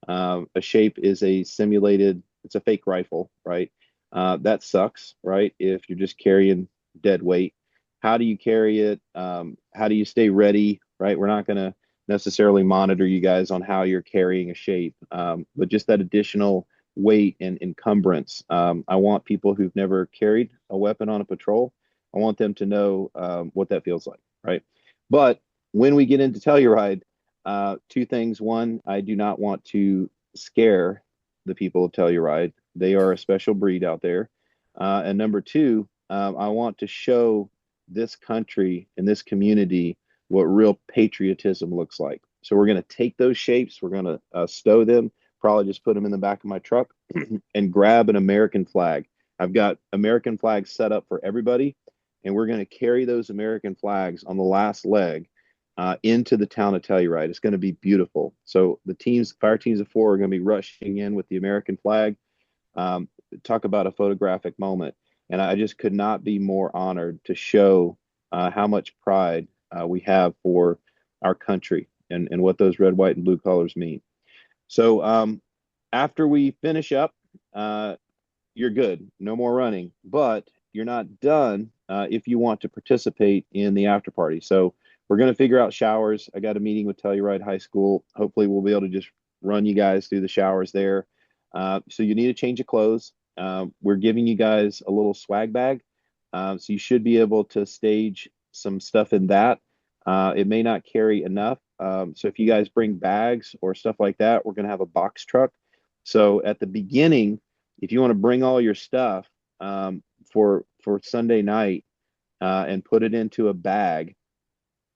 [SPEAKER 2] A shape is it's a fake rifle, right? That sucks, right? If you're just carrying dead weight. How do you carry it? How do you stay ready, right? We're not going to necessarily monitor you guys on how you're carrying a shape, but just that additional weight and encumbrance. I want people who've never carried a weapon on a patrol, I want them to know what that feels like, right? But when we get into Telluride, 2 things. One, I do not want to scare the people of Telluride. They are a special breed out there. And number 2, I want to show this country and this community what real patriotism looks like. So we're going to take those shapes, we're going to stow them, probably just put them in the back of my truck and grab an American flag. I've got American flags set up for everybody, and we're going to carry those American flags on the last leg into the town of Telluride. It's going to be beautiful. So the fire teams of 4 are going to be rushing in with the American flag. Talk about a photographic moment. And I just could not be more honored to show how much pride we have for our country and what those red, white, and blue colors mean. So after we finish up, you're good. No more running. But you're not done if you want to participate in the after party. So we're going to figure out showers. I got a meeting with Telluride High School. Hopefully we'll be able to just run you guys through the showers there. So you need a change of clothes. We're giving you guys a little swag bag. So you should be able to stage some stuff in that. It may not carry enough. So if you guys bring bags or stuff like that, we're going to have a box truck. So at the beginning, if you want to bring all your stuff for Sunday night and put it into a bag,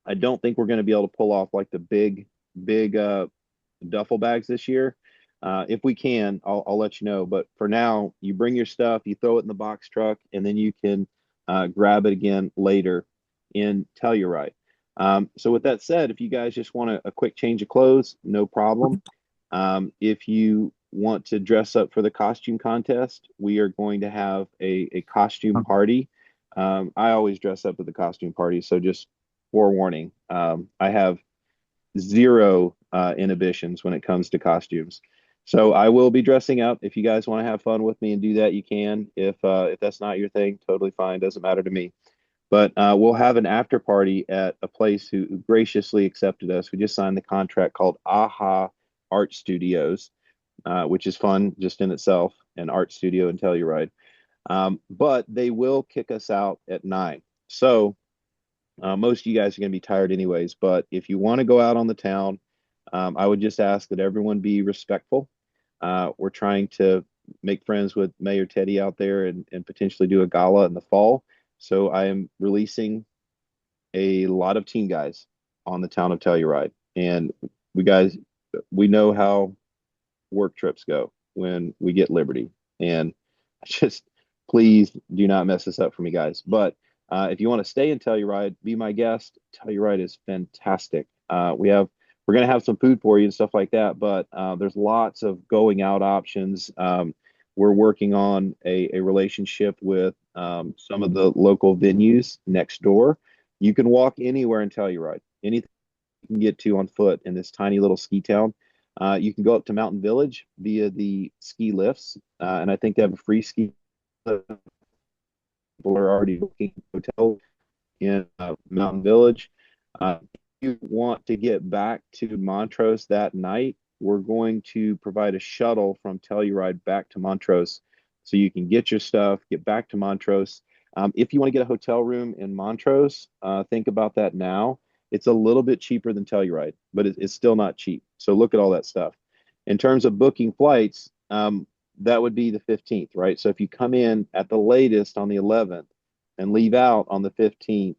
[SPEAKER 2] I don't think we're going to be able to pull off like the big duffel bags this year. If we can, I'll let you know. But for now, you bring your stuff, you throw it in the box truck, and then you can grab it again later in Telluride. So with that said, if you guys just want a quick change of clothes, no problem. If you want to dress up for the costume contest, we are going to have a costume party. I always dress up at the costume party, so just forewarning. I have zero inhibitions when it comes to costumes. So I will be dressing up. If you guys want to have fun with me and do that, you can. If that's not your thing, totally fine. Doesn't matter to me. But we'll have an after party at a place who graciously accepted us. We just signed the contract called AHA Art Studios, which is fun just in itself, an art studio in Telluride. But they will kick us out at 9. So most of you guys are going to be tired anyways. But if you want to go out on the town, I would just ask that everyone be respectful. We're trying to make friends with Mayor Teddy out there and potentially do a gala in the fall. So I am releasing a lot of team guys on the town of Telluride. And we know how work trips go when we get Liberty. And just please do not mess this up for me, guys. But if you want to stay in Telluride, be my guest. Telluride is fantastic. We're going to have some food for you and stuff like that, but there's lots of going out options. We're working on a relationship with some of the local venues next door. You can walk anywhere in Telluride, anything you can get to on foot in this tiny little ski town. You can go up to Mountain Village via the ski lifts, and I think they have a free ski lift. People are already booking hotels in Mountain Village. If you want to get back to Montrose that night, we're going to provide a shuttle from Telluride back to Montrose so you can get your stuff, get back to Montrose. If you want to get a hotel room in Montrose, think about that now. It's a little bit cheaper than Telluride, but it's still not cheap. So look at all that stuff. In terms of booking flights, that would be the 15th, right? So if you come in at the latest on the 11th and leave out on the 15th,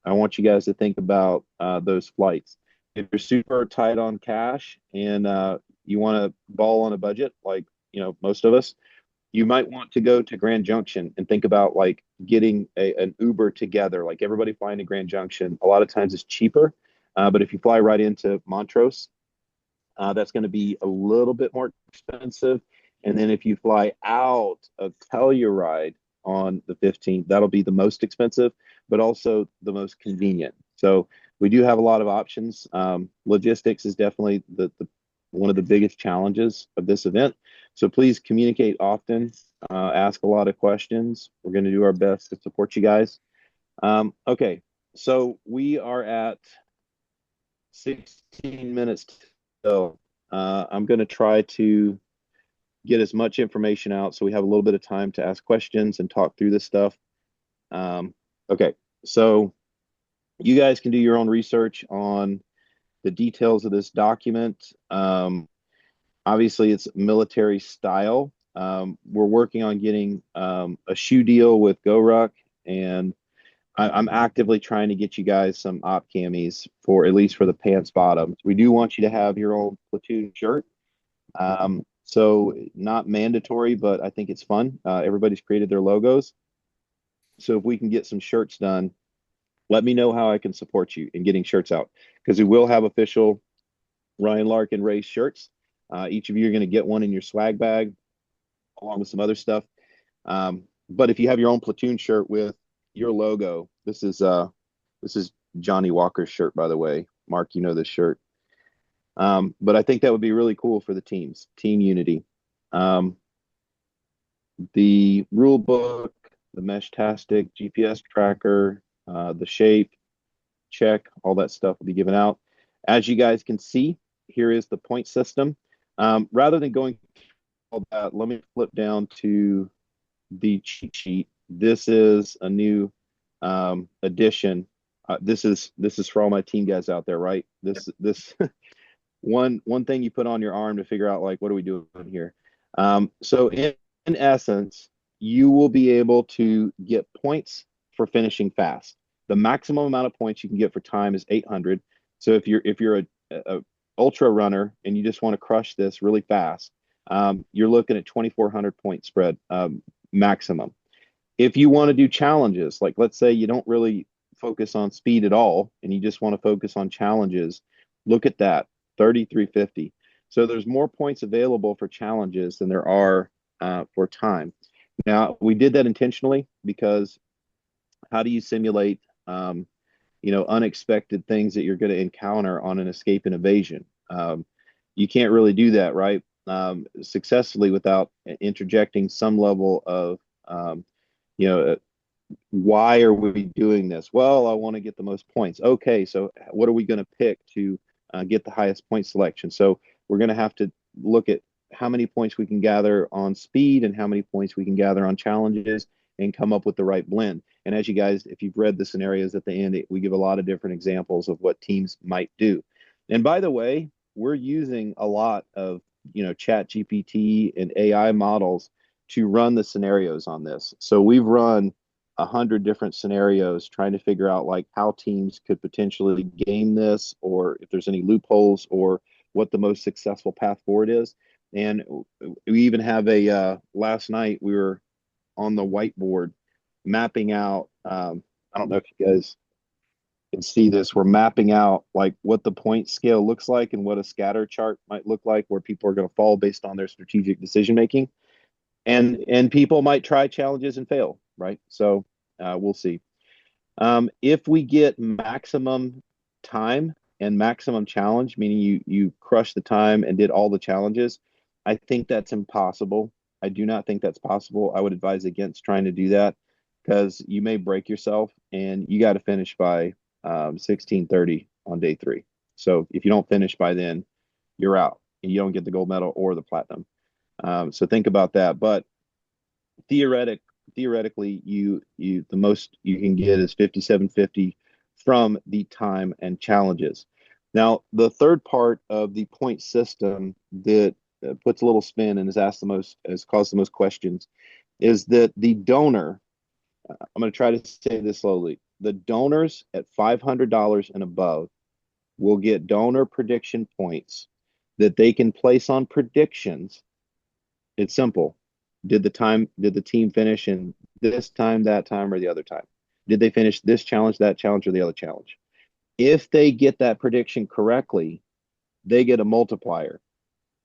[SPEAKER 2] I want you guys to think about those flights. If you're super tight on cash and you want to ball on a budget, like most of us, you might want to go to Grand Junction and think about like getting an Uber together, like everybody flying to Grand Junction. A lot of times it's cheaper, but if you fly right into Montrose, that's going to be a little bit more expensive. And then if you fly out of Telluride on the 15th, that'll be the most expensive, but also the most convenient. So we do have a lot of options. Logistics is definitely one of the biggest challenges of this event. So please communicate often, ask a lot of questions. We're going to do our best to support you guys. Okay, so we are at 16 minutes to go. I'm going to try to get as much information out so we have a little bit of time to ask questions and talk through this stuff. Okay, so you guys can do your own research on the details of this document. Obviously, it's military style. We're working on getting a shoe deal with GoRuck, and I'm actively trying to get you guys some op camis for at least for the pants bottoms. We do want you to have your own platoon shirt. So not mandatory, but I think it's fun. Everybody's created their logos. So if we can get some shirts done, let me know how I can support you in getting shirts out, because we will have official Ryan Larkin race shirts. Each of you are going to get one in your swag bag along with some other stuff. But if you have your own platoon shirt with your logo, this is Johnny Walker's shirt, by the way. Mark, you know this shirt. But I think that would be really cool for the teams, team unity. The rule book, the Mesh-tastic GPS tracker, the shape, check, all that stuff will be given out. As you guys can see, here is the point system. Rather than going through all that, let me flip down to the cheat sheet. This is a new addition. This is for all my team guys out there, right? This one thing you put on your arm to figure out, like, what are we doing here? So in essence, you will be able to get points for finishing fast. The maximum amount of points you can get for time is 800. So if you're a ultra runner and you just want to crush this really fast, you're looking at 2,400 point spread maximum. If you want to do challenges, like let's say you don't really focus on speed at all and you just want to focus on challenges, look at that, 3,350. So there's more points available for challenges than there are for time. Now, we did that intentionally because how do you simulate unexpected things that you're going to encounter on an escape and evasion? You can't really do that, right? Successfully without interjecting some level of why are we doing this? Well, I want to get the most points. Okay, so what are we going to pick to get the highest point selection? So we're going to have to look at how many points we can gather on speed and how many points we can gather on challenges and come up with the right blend. And as you guys, if you've read the scenarios at the end, we give a lot of different examples of what teams might do. And by the way, we're using a lot of Chat GPT and AI models to run the scenarios on this. So we've run 100 different scenarios trying to figure out like how teams could potentially game this, or if there's any loopholes, or what the most successful path forward is. And we even have last night we were on the whiteboard mapping out, I don't know if you guys can see this, we're mapping out like what the point scale looks like and what a scatter chart might look like, where people are going to fall based on their strategic decision making. And people might try challenges and fail, right? So we'll see. If we get maximum time and maximum challenge, meaning you crush the time and did all the challenges, I think that's impossible. I do not think that's possible. I would advise against trying to do that because you may break yourself, and you got to finish by 16:30 on day 3. So if you don't finish by then, you're out and you don't get the gold medal or the platinum. So think about that. But theoretically, the most you can get is 5750 from the time and challenges. Now, the third part of the point system that puts a little spin and has caused the most questions is that the donor. I'm going to try to say this slowly. The donors at $500 and above will get donor prediction points that they can place on predictions. It's simple. Did the team finish in this time, that time, or the other time? Did they finish this challenge, that challenge, or the other challenge? If they get that prediction correctly, they get a multiplier,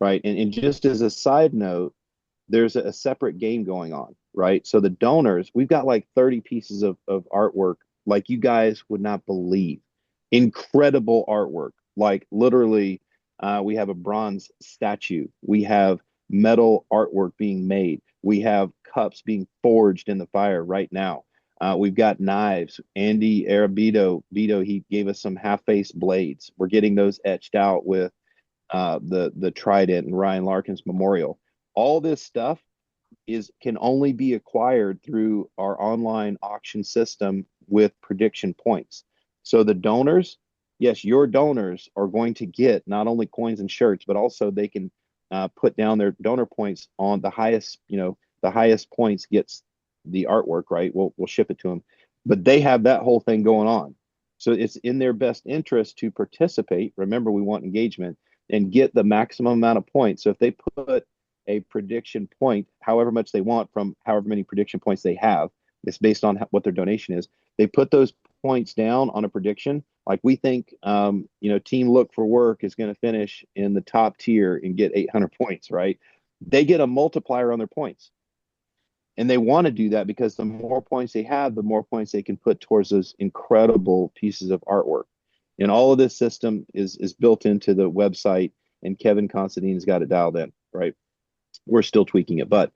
[SPEAKER 2] right? And just as a side note, there's a separate game going on, right? So the donors, we've got like 30 pieces of artwork, like you guys would not believe. Incredible artwork. Like literally, we have a bronze statue. We have metal artwork being made. We have cups being forged in the fire right now. We've got knives. Andy Arabito, he gave us some half-face blades. We're getting those etched out with the Trident and Ryan Larkin's memorial. All this stuff can only be acquired through our online auction system with prediction points. So the donors, yes, your donors are going to get not only coins and shirts, but also they can put down their donor points on the highest. The highest points gets the artwork, right? We'll ship it to them, but they have that whole thing going on. So it's in their best interest to participate. Remember, we want engagement and get the maximum amount of points. So if they put a prediction point, however much they want from however many prediction points they have, it's based on what their donation is. They put those points down on a prediction. Like we think, Team Look for Work is going to finish in the top tier and get 800 points, right? They get a multiplier on their points. And they want to do that because the more points they have, the more points they can put towards those incredible pieces of artwork. And all of this system is built into the website, and Kevin Constantine's got it dialed in, right? We're still tweaking it. But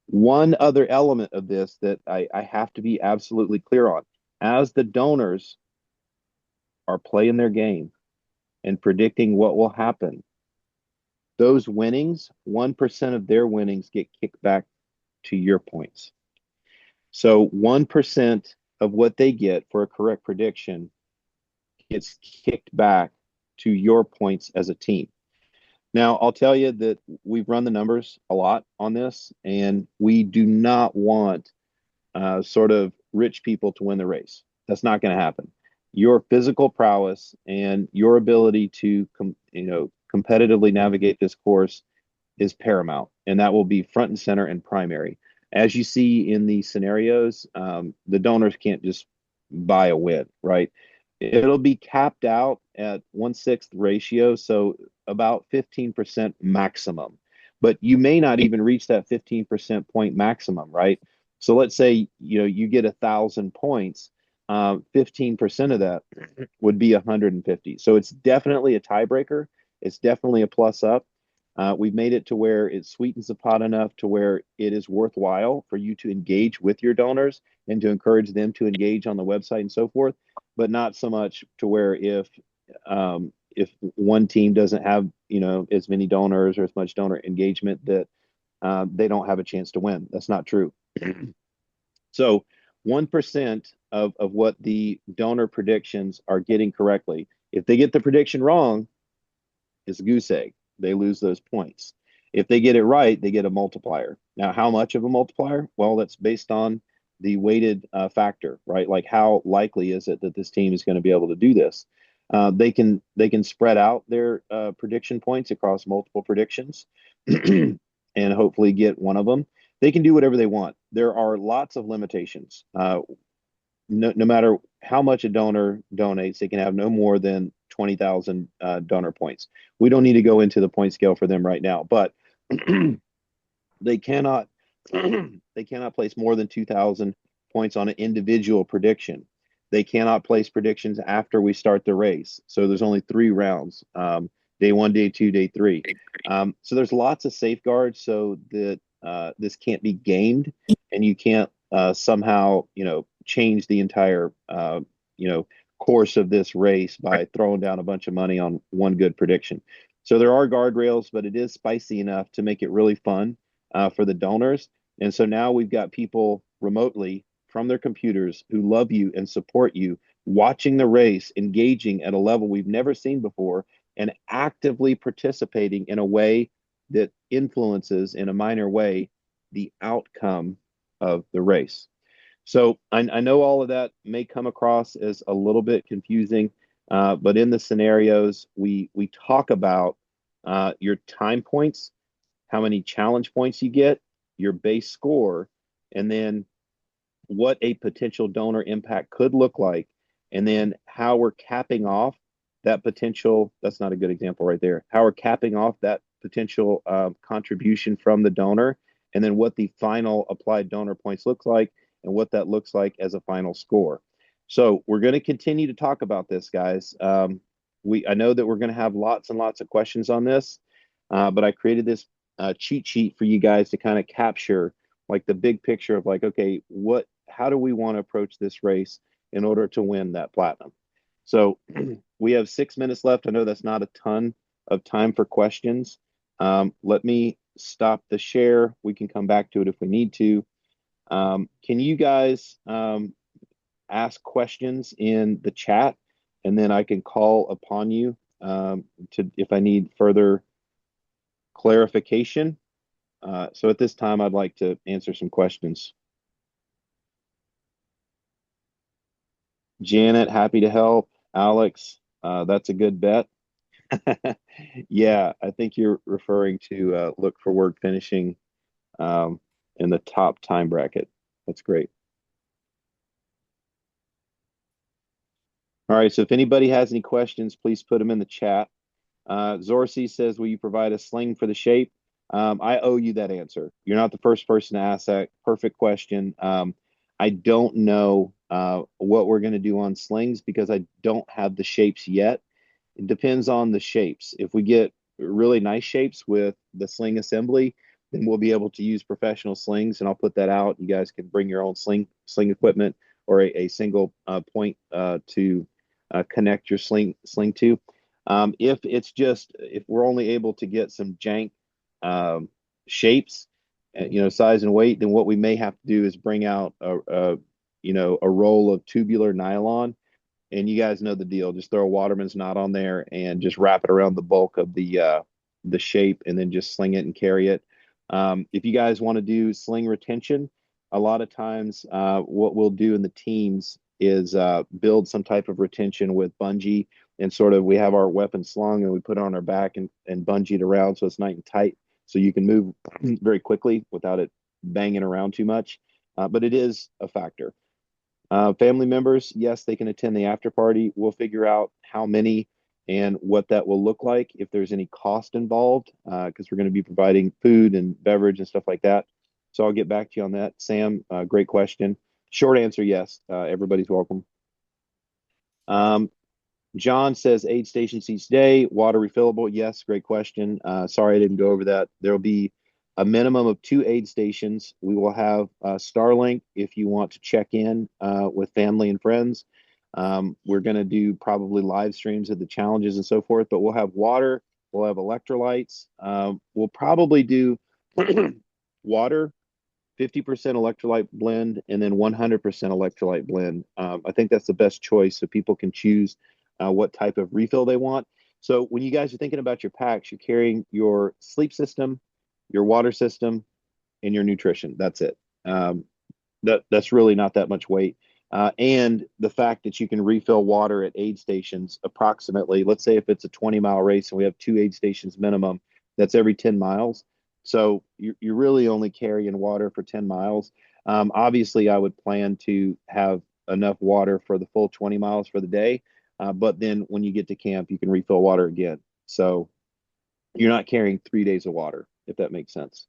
[SPEAKER 2] one other element of this that I have to be absolutely clear on, as the donors are playing their game and predicting what will happen, those winnings, 1% of their winnings get kicked back to your points. So 1% of what they get for a correct prediction gets kicked back to your points as a team. Now, I'll tell you that we've run the numbers a lot on this, and we do not want sort of rich people to win the race. That's not going to happen. Your physical prowess and your ability to competitively navigate this course is paramount, and that will be front and center and primary. As you see in these scenarios, the donors can't just buy a win, right? It'll be capped out at 1/6 ratio, so about 15% maximum. But you may not even reach that 15% point maximum, right? So let's say you get 1,000 points, 15% of that would be 150. So it's definitely a tiebreaker. It's definitely a plus up. We've made it to where it sweetens the pot enough to where it is worthwhile for you to engage with your donors and to encourage them to engage on the website and so forth, but not so much to where if one team doesn't have as many donors or as much donor engagement that they don't have a chance to win. That's not true. So 1% of what the donor predictions are getting correctly, if they get the prediction wrong, it's a goose egg. They lose those points. If they get it right, they get a multiplier. Now, how much of a multiplier? Well, that's based on the weighted factor, right? Like how likely is it that this team is going to be able to do this? They can spread out their prediction points across multiple predictions and hopefully get one of them. They can do whatever they want. There are lots of limitations. No matter how much a donor donates, they can have no more than 20,000 donor points. We don't need to go into the point scale for them right now, but they cannot place more than 2,000 points on an individual prediction. They cannot place predictions after we start the race. So there's only 3 rounds, day 1, day 2, day 3. So there's lots of safeguards so that this can't be gamed and you can't somehow, change the entire, course of this race by throwing down a bunch of money on one good prediction. So there are guardrails, but it is spicy enough to make it really fun for the donors. And so now we've got people remotely from their computers who love you and support you, watching the race, engaging at a level we've never seen before, and actively participating in a way that influences in a minor way the outcome of the race. So I know all of that may come across as a little bit confusing, but in the scenarios, we talk about your time points, how many challenge points you get, your base score, and then what a potential donor impact could look like, and then how we're capping off that potential. That's not a good example right there. How we're capping off that potential contribution from the donor, and then what the final applied donor points looks like and what that looks like as a final score. So we're going to continue to talk about this, guys. I know that we're going to have lots and lots of questions on this, but I created this cheat sheet for you guys to kind of capture like the big picture of like, okay, how do we want to approach this race in order to win that platinum? So we have 6 minutes left. I know that's not a ton of time for questions. Let me stop the share. We can come back to it if we need to. Can you guys ask questions in the chat, and then I can call upon you if I need further clarification. So at this time, I'd like to answer some questions. Janet, happy to help. Alex, that's a good bet. Yeah, I think you're referring to look for work finishing in the top time bracket. That's great. All right, so if anybody has any questions, please put them in the chat. Zorsi says, will you provide a sling for the shape? I owe you that answer. You're not the first person to ask that. Perfect question. I don't know what we're going to do on slings because I don't have the shapes yet. It depends on the shapes. If we get really nice shapes with the sling assembly, then we'll be able to use professional slings, and I'll put that out. You guys can bring your own sling equipment or a single point to connect your sling to. If we're only able to get some jank shapes, size and weight, then what we may have to do is bring out a roll of tubular nylon. And you guys know the deal. Just throw a waterman's knot on there and just wrap it around the bulk of the shape, and then just sling it and carry it. If you guys want to do sling retention, a lot of times what we'll do in the teams is build some type of retention with bungee, and sort of we have our weapon slung and we put it on our back and bungee it around so it's nice and tight, so you can move very quickly without it banging around too much. But it is a factor. Family members, yes, they can attend the after party. We'll figure out how many and what that will look like, if there's any cost involved, because we're going to be providing food and beverage and stuff like that. So I'll get back to you on that. Sam, great question. Short answer, yes. Everybody's welcome. John says aid stations each day, water refillable. Yes, great question. Sorry I didn't go over that. There'll be a minimum of 2 aid stations. We will have Starlink if you want to check in with family and friends. We're going to do probably live streams of the challenges and so forth, but we'll have water, we'll have electrolytes. We'll probably do water, 50% electrolyte blend, and then 100% electrolyte blend. I think that's the best choice so people can choose what type of refill they want. So when you guys are thinking about your packs, you're carrying your sleep system, your water system, and your nutrition. That's it. That's really not that much weight. And the fact that you can refill water at aid stations approximately, let's say if it's a 20-mile race and we have 2 aid stations minimum, that's every 10 miles. So you're really only carrying water for 10 miles. Obviously, I would plan to have enough water for the full 20 miles for the day. But then when you get to camp, you can refill water again. So you're not carrying 3 days of water, if that makes sense.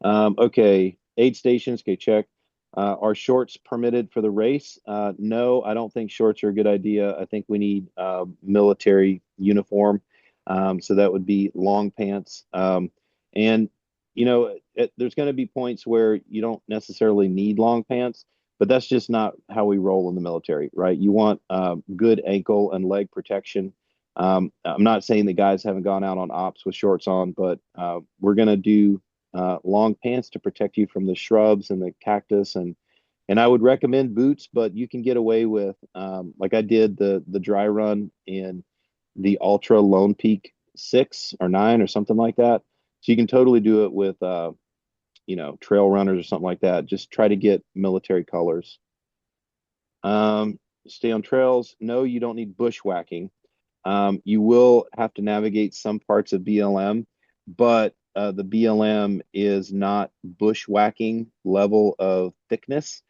[SPEAKER 2] Okay, aid stations, okay, check. Are shorts permitted for the race? No, I don't think shorts are a good idea. I think we need military uniform. So that would be long pants. And, there's going to be points where you don't necessarily need long pants, but that's just not how we roll in the military, right? You want good ankle and leg protection. I'm not saying the guys haven't gone out on ops with shorts on, but we're going to do long pants to protect you from the shrubs and the cactus, and I would recommend boots, but you can get away with like I did the dry run in the Ultra Lone Peak 6 or 9 or something like that. So you can totally do it with trail runners or something like that. Just try to get military colors. Stay on trails. No, you don't need bushwhacking. You will have to navigate some parts of BLM, but the BLM is not bushwhacking level of thickness.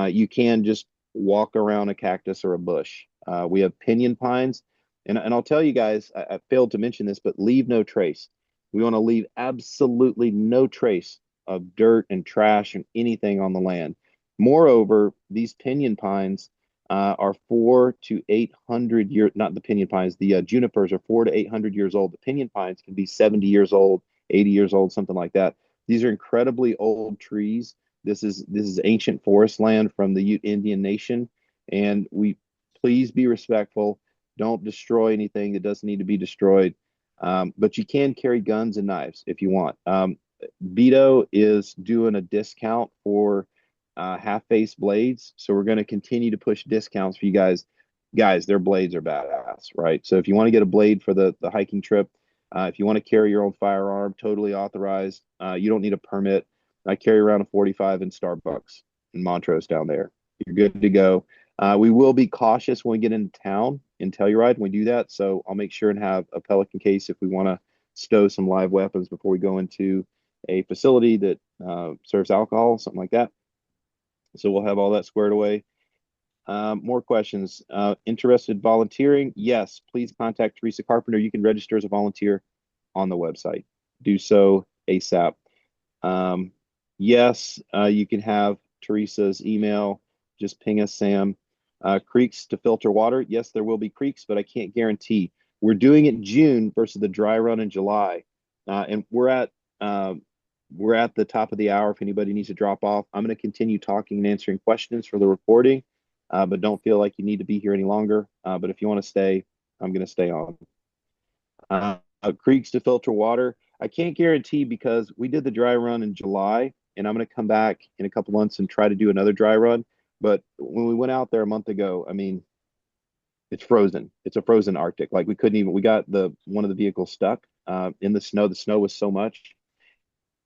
[SPEAKER 2] You can just walk around a cactus or a bush. We have pinyon pines, and I'll tell you guys, I failed to mention this, but leave no trace. We want to leave absolutely no trace of dirt and trash and anything on the land. Moreover, these pinyon pines are 400 to 800 years, not the pinyon pines, the junipers are 400 to 800 years old. The pinyon pines can be 70 years old, 80 years old, something like that. These are incredibly old trees. This is ancient forest land from the Ute Indian Nation, and we please be respectful. Don't destroy anything that doesn't need to be destroyed. But you can carry guns and knives if you want. Beto is doing a discount for half-face blades, so we're going to continue to push discounts for you guys. Guys, their blades are badass, right? So if you want to get a blade for the hiking trip, if you want to carry your own firearm, totally authorized. You don't need a permit. I carry around a 45 in Starbucks in Montrose down there. You're good to go. We will be cautious when we get into town in Telluride when we do that. So I'll make sure and have a Pelican case if we want to stow some live weapons before we go into a facility that serves alcohol, something like that. So we'll have all that squared away. More questions. Interested volunteering? Yes, please contact Teresa Carpenter. You can register as a volunteer on the website. Do so ASAP. Yes, you can have Teresa's email. Just ping us, Sam. Creeks to filter water. Yes, there will be creeks, but I can't guarantee. We're doing it in June versus the dry run in July. And we're at the top of the hour. If anybody needs to drop off, I'm going to continue talking and answering questions for the recording, but don't feel like you need to be here any longer. But if you want to stay, I'm going to stay on. Creeks to filter water. I can't guarantee because we did the dry run in July, and I'm going to come back in a couple months and try to do another dry run. But when we went out there a month ago, I mean, it's frozen. It's a frozen Arctic. Like we couldn't even. We got one of the vehicles stuck in the snow. The snow was so much.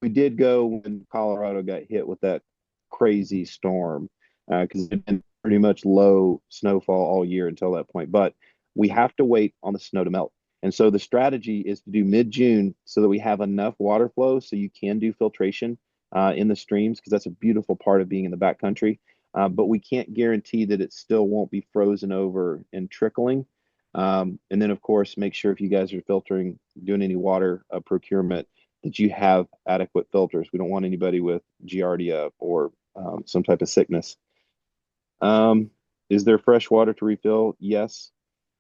[SPEAKER 2] We did go when Colorado got hit with that crazy storm because it had been pretty much low snowfall all year until that point. But we have to wait on the snow to melt. And so the strategy is to do mid-June so that we have enough water flow so you can do filtration in the streams, because that's a beautiful part of being in the backcountry. But we can't guarantee that it still won't be frozen over and trickling. And then, of course, make sure if you guys are filtering, doing any water procurement, that you have adequate filters. We don't want anybody with Giardia or some type of sickness. Is there fresh water to refill? Yes.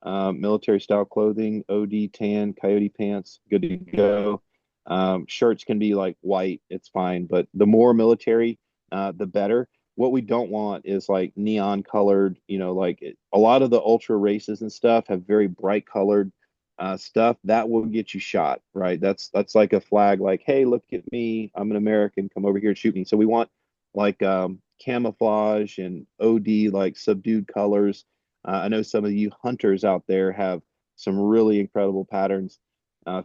[SPEAKER 2] Military style clothing, OD, tan, coyote pants, good to go. Shirts can be like white, it's fine, but the more military, the better. What we don't want is like neon colored, like a lot of the ultra races and stuff have very bright colored stuff that will get you shot, right? That's like a flag, like, hey, look at me, I'm an American, come over here and shoot me. So we want like camouflage and OD, like subdued colors. I know some of you hunters out there have some really incredible patterns.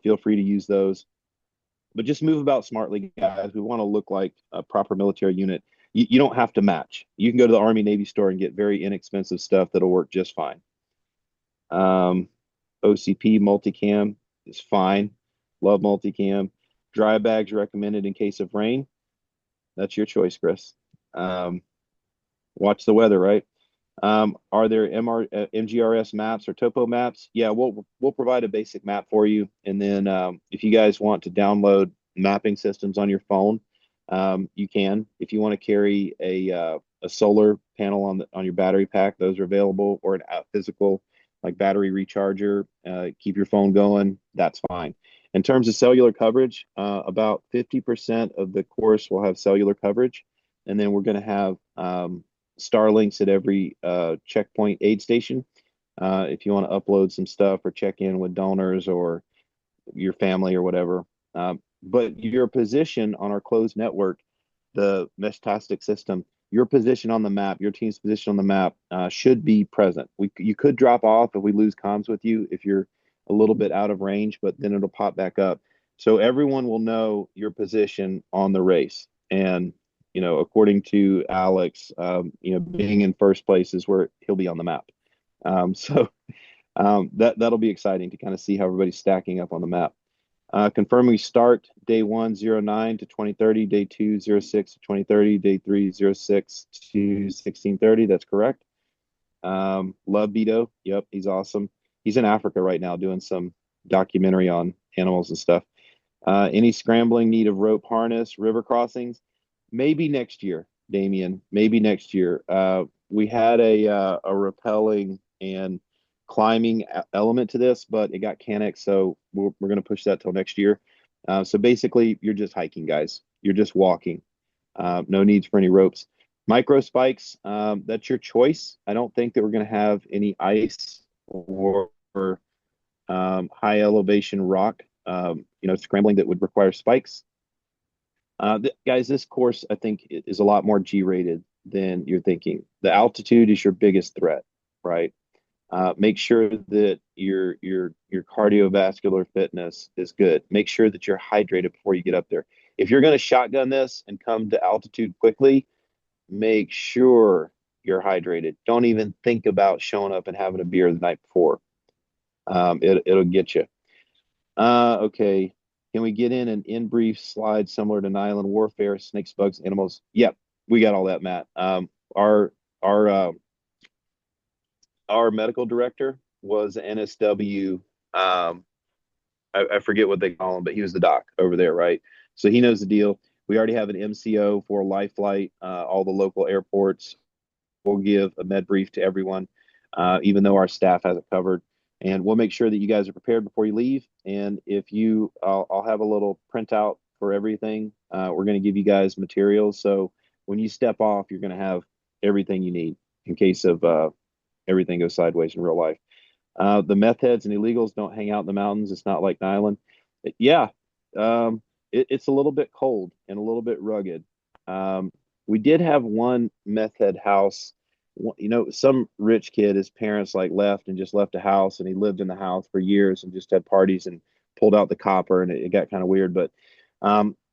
[SPEAKER 2] Feel free to use those, but just move about smartly, guys. We want to look like a proper military unit. You don't have to match. You can go to the Army Navy store and get very inexpensive stuff that'll work just fine. OCP multicam is fine. Love multicam. Dry bags recommended in case of rain. That's your choice, Chris. Watch the weather, right? Are there MGRS maps or topo maps? Yeah, we'll provide a basic map for you, and then if you guys want to download mapping systems on your phone, you can. If you want to carry a solar panel on your battery pack, those are available, or an physical like battery recharger, keep your phone going. That's fine. In terms of cellular coverage, about 50% of the course will have cellular coverage, and then we're going to have Starlinks at every checkpoint aid station. If you want to upload some stuff or check in with donors or your family or whatever. But your position on our closed network, the Meshtastic system, your position on the map, your team's position on the map should be present. You could drop off if we lose comms with you if you're a little bit out of range, but then it'll pop back up. So everyone will know your position on the race. And according to Alex, being in first place is where he'll be on the map. So that'll be exciting to kind of see how everybody's stacking up on the map. Confirming start day 1, 09 to 2030, day 2, 06 to 2030, day 3, 06 to 1630. That's correct. Love Beto. Yep, he's awesome. He's in Africa right now doing some documentary on animals and stuff. Any scrambling, need of rope harness, river crossings? Maybe next year, Damien. Maybe next year. We had a rappelling and climbing element to this, but it got Canex, so we're going to push that till next year. So basically, you're just hiking, guys. You're just walking. No needs for any ropes. Micro spikes, that's your choice. I don't think that we're going to have any ice or high elevation rock, scrambling that would require spikes. Guys, this course, I think, is a lot more G-rated than you're thinking. The altitude is your biggest threat, right? Make sure that your cardiovascular fitness is good. Make sure that you're hydrated before you get up there. If you're going to shotgun this and come to altitude quickly, make sure you're hydrated. Don't even think about showing up and having a beer the night before. It'll get you. Okay. Can we get in an in-brief slide similar to Nylon warfare, snakes, bugs, animals? Yep, we got all that, Matt. Our medical director was NSW. I forget what they call him, but he was the doc over there, right? So he knows the deal. We already have an MCO for Life Flight. All the local airports will give a med brief to everyone, even though our staff has it covered. And we'll make sure that you guys are prepared before you leave. And if I'll have a little printout for everything. We're going to give you guys materials. So when you step off, you're going to have everything you need in case of everything goes sideways in real life. The meth heads and illegals don't hang out in the mountains. It's not like Nylon. It's a little bit cold and a little bit rugged. We did have one meth head house. Some rich kid, his parents left a house, and he lived in the house for years and just had parties and pulled out the copper, and it got kind of weird. But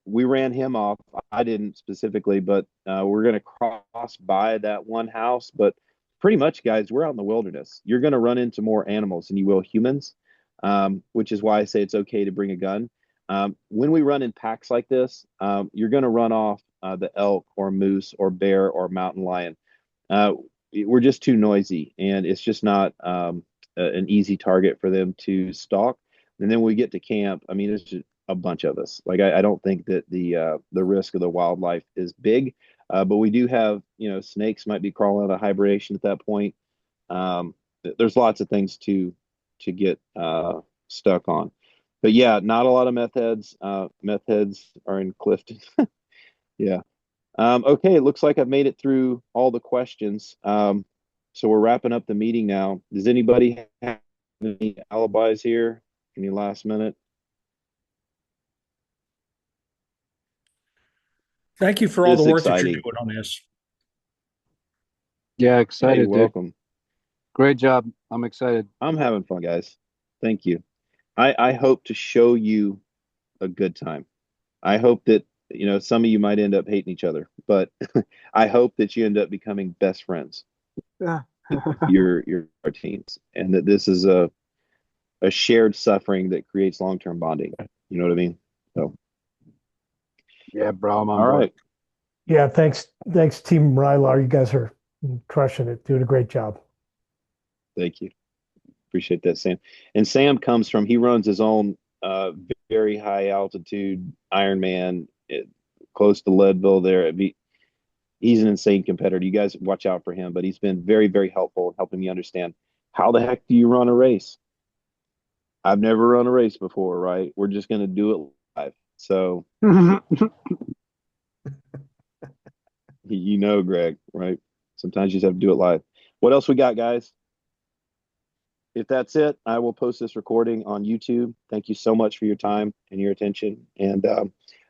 [SPEAKER 2] we ran him off. I didn't specifically, but we're going to cross by that one house. But pretty much, guys, we're out in the wilderness. You're going to run into more animals than you will humans, which is why I say it's okay to bring a gun. When we run in packs like this, you're going to run off the elk or moose or bear or mountain lion. We're just too noisy, and it's just not an easy target for them to stalk. And then when we get to camp, I mean, it's just a bunch of us. Like I don't think that the risk of the wildlife is big, but we do have, snakes might be crawling out of hibernation at that point. There's lots of things to get stuck on. But yeah, not a lot of meth heads. Meth heads are in Clifton. Yeah. Okay, it looks like I've made it through all the questions. So we're wrapping up the meeting now. Does anybody have any alibis here? Any last minute?
[SPEAKER 1] Thank you for all
[SPEAKER 2] It's
[SPEAKER 1] the work that you're
[SPEAKER 2] exciting.
[SPEAKER 1] doing on this.
[SPEAKER 7] Yeah,
[SPEAKER 2] Hey,
[SPEAKER 7] excited, dude.
[SPEAKER 2] welcome.
[SPEAKER 7] Great job. I'm excited.
[SPEAKER 2] I'm having fun, guys. Thank you. I hope to show you a good time. I hope that, some of you might end up hating each other, but I hope that you end up becoming best friends.
[SPEAKER 7] Yeah.
[SPEAKER 2] your teens, and that this is a shared suffering that creates long-term bonding. You know what I mean? So,
[SPEAKER 7] Yeah, bro, I'm on
[SPEAKER 2] all
[SPEAKER 7] board.
[SPEAKER 2] right.
[SPEAKER 5] Yeah, thanks, Team Rliar. You guys are crushing it, doing a great job.
[SPEAKER 2] Thank you. Appreciate that, Sam. And Sam he runs his own very high altitude Ironman close to Leadville there. He's an insane competitor. You guys watch out for him, but he's been very, very helpful in helping me understand how the heck do you run a race? I've never run a race before, right? We're just going to do it live. So, Greg, right? Sometimes you just have to do it live. What else we got, guys? If that's it, I will post this recording on YouTube. Thank you so much for your time and your attention. And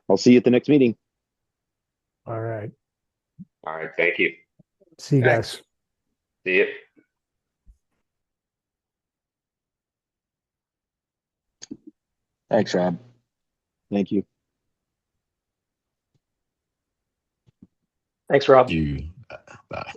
[SPEAKER 2] I'll see you at the next meeting.
[SPEAKER 5] All right.
[SPEAKER 8] All right. Thank you.
[SPEAKER 5] See you
[SPEAKER 1] Thanks.
[SPEAKER 5] guys.
[SPEAKER 8] See you.
[SPEAKER 9] Thanks, Rob.
[SPEAKER 2] Thank you.
[SPEAKER 3] Thanks, Rob.
[SPEAKER 9] You. Bye.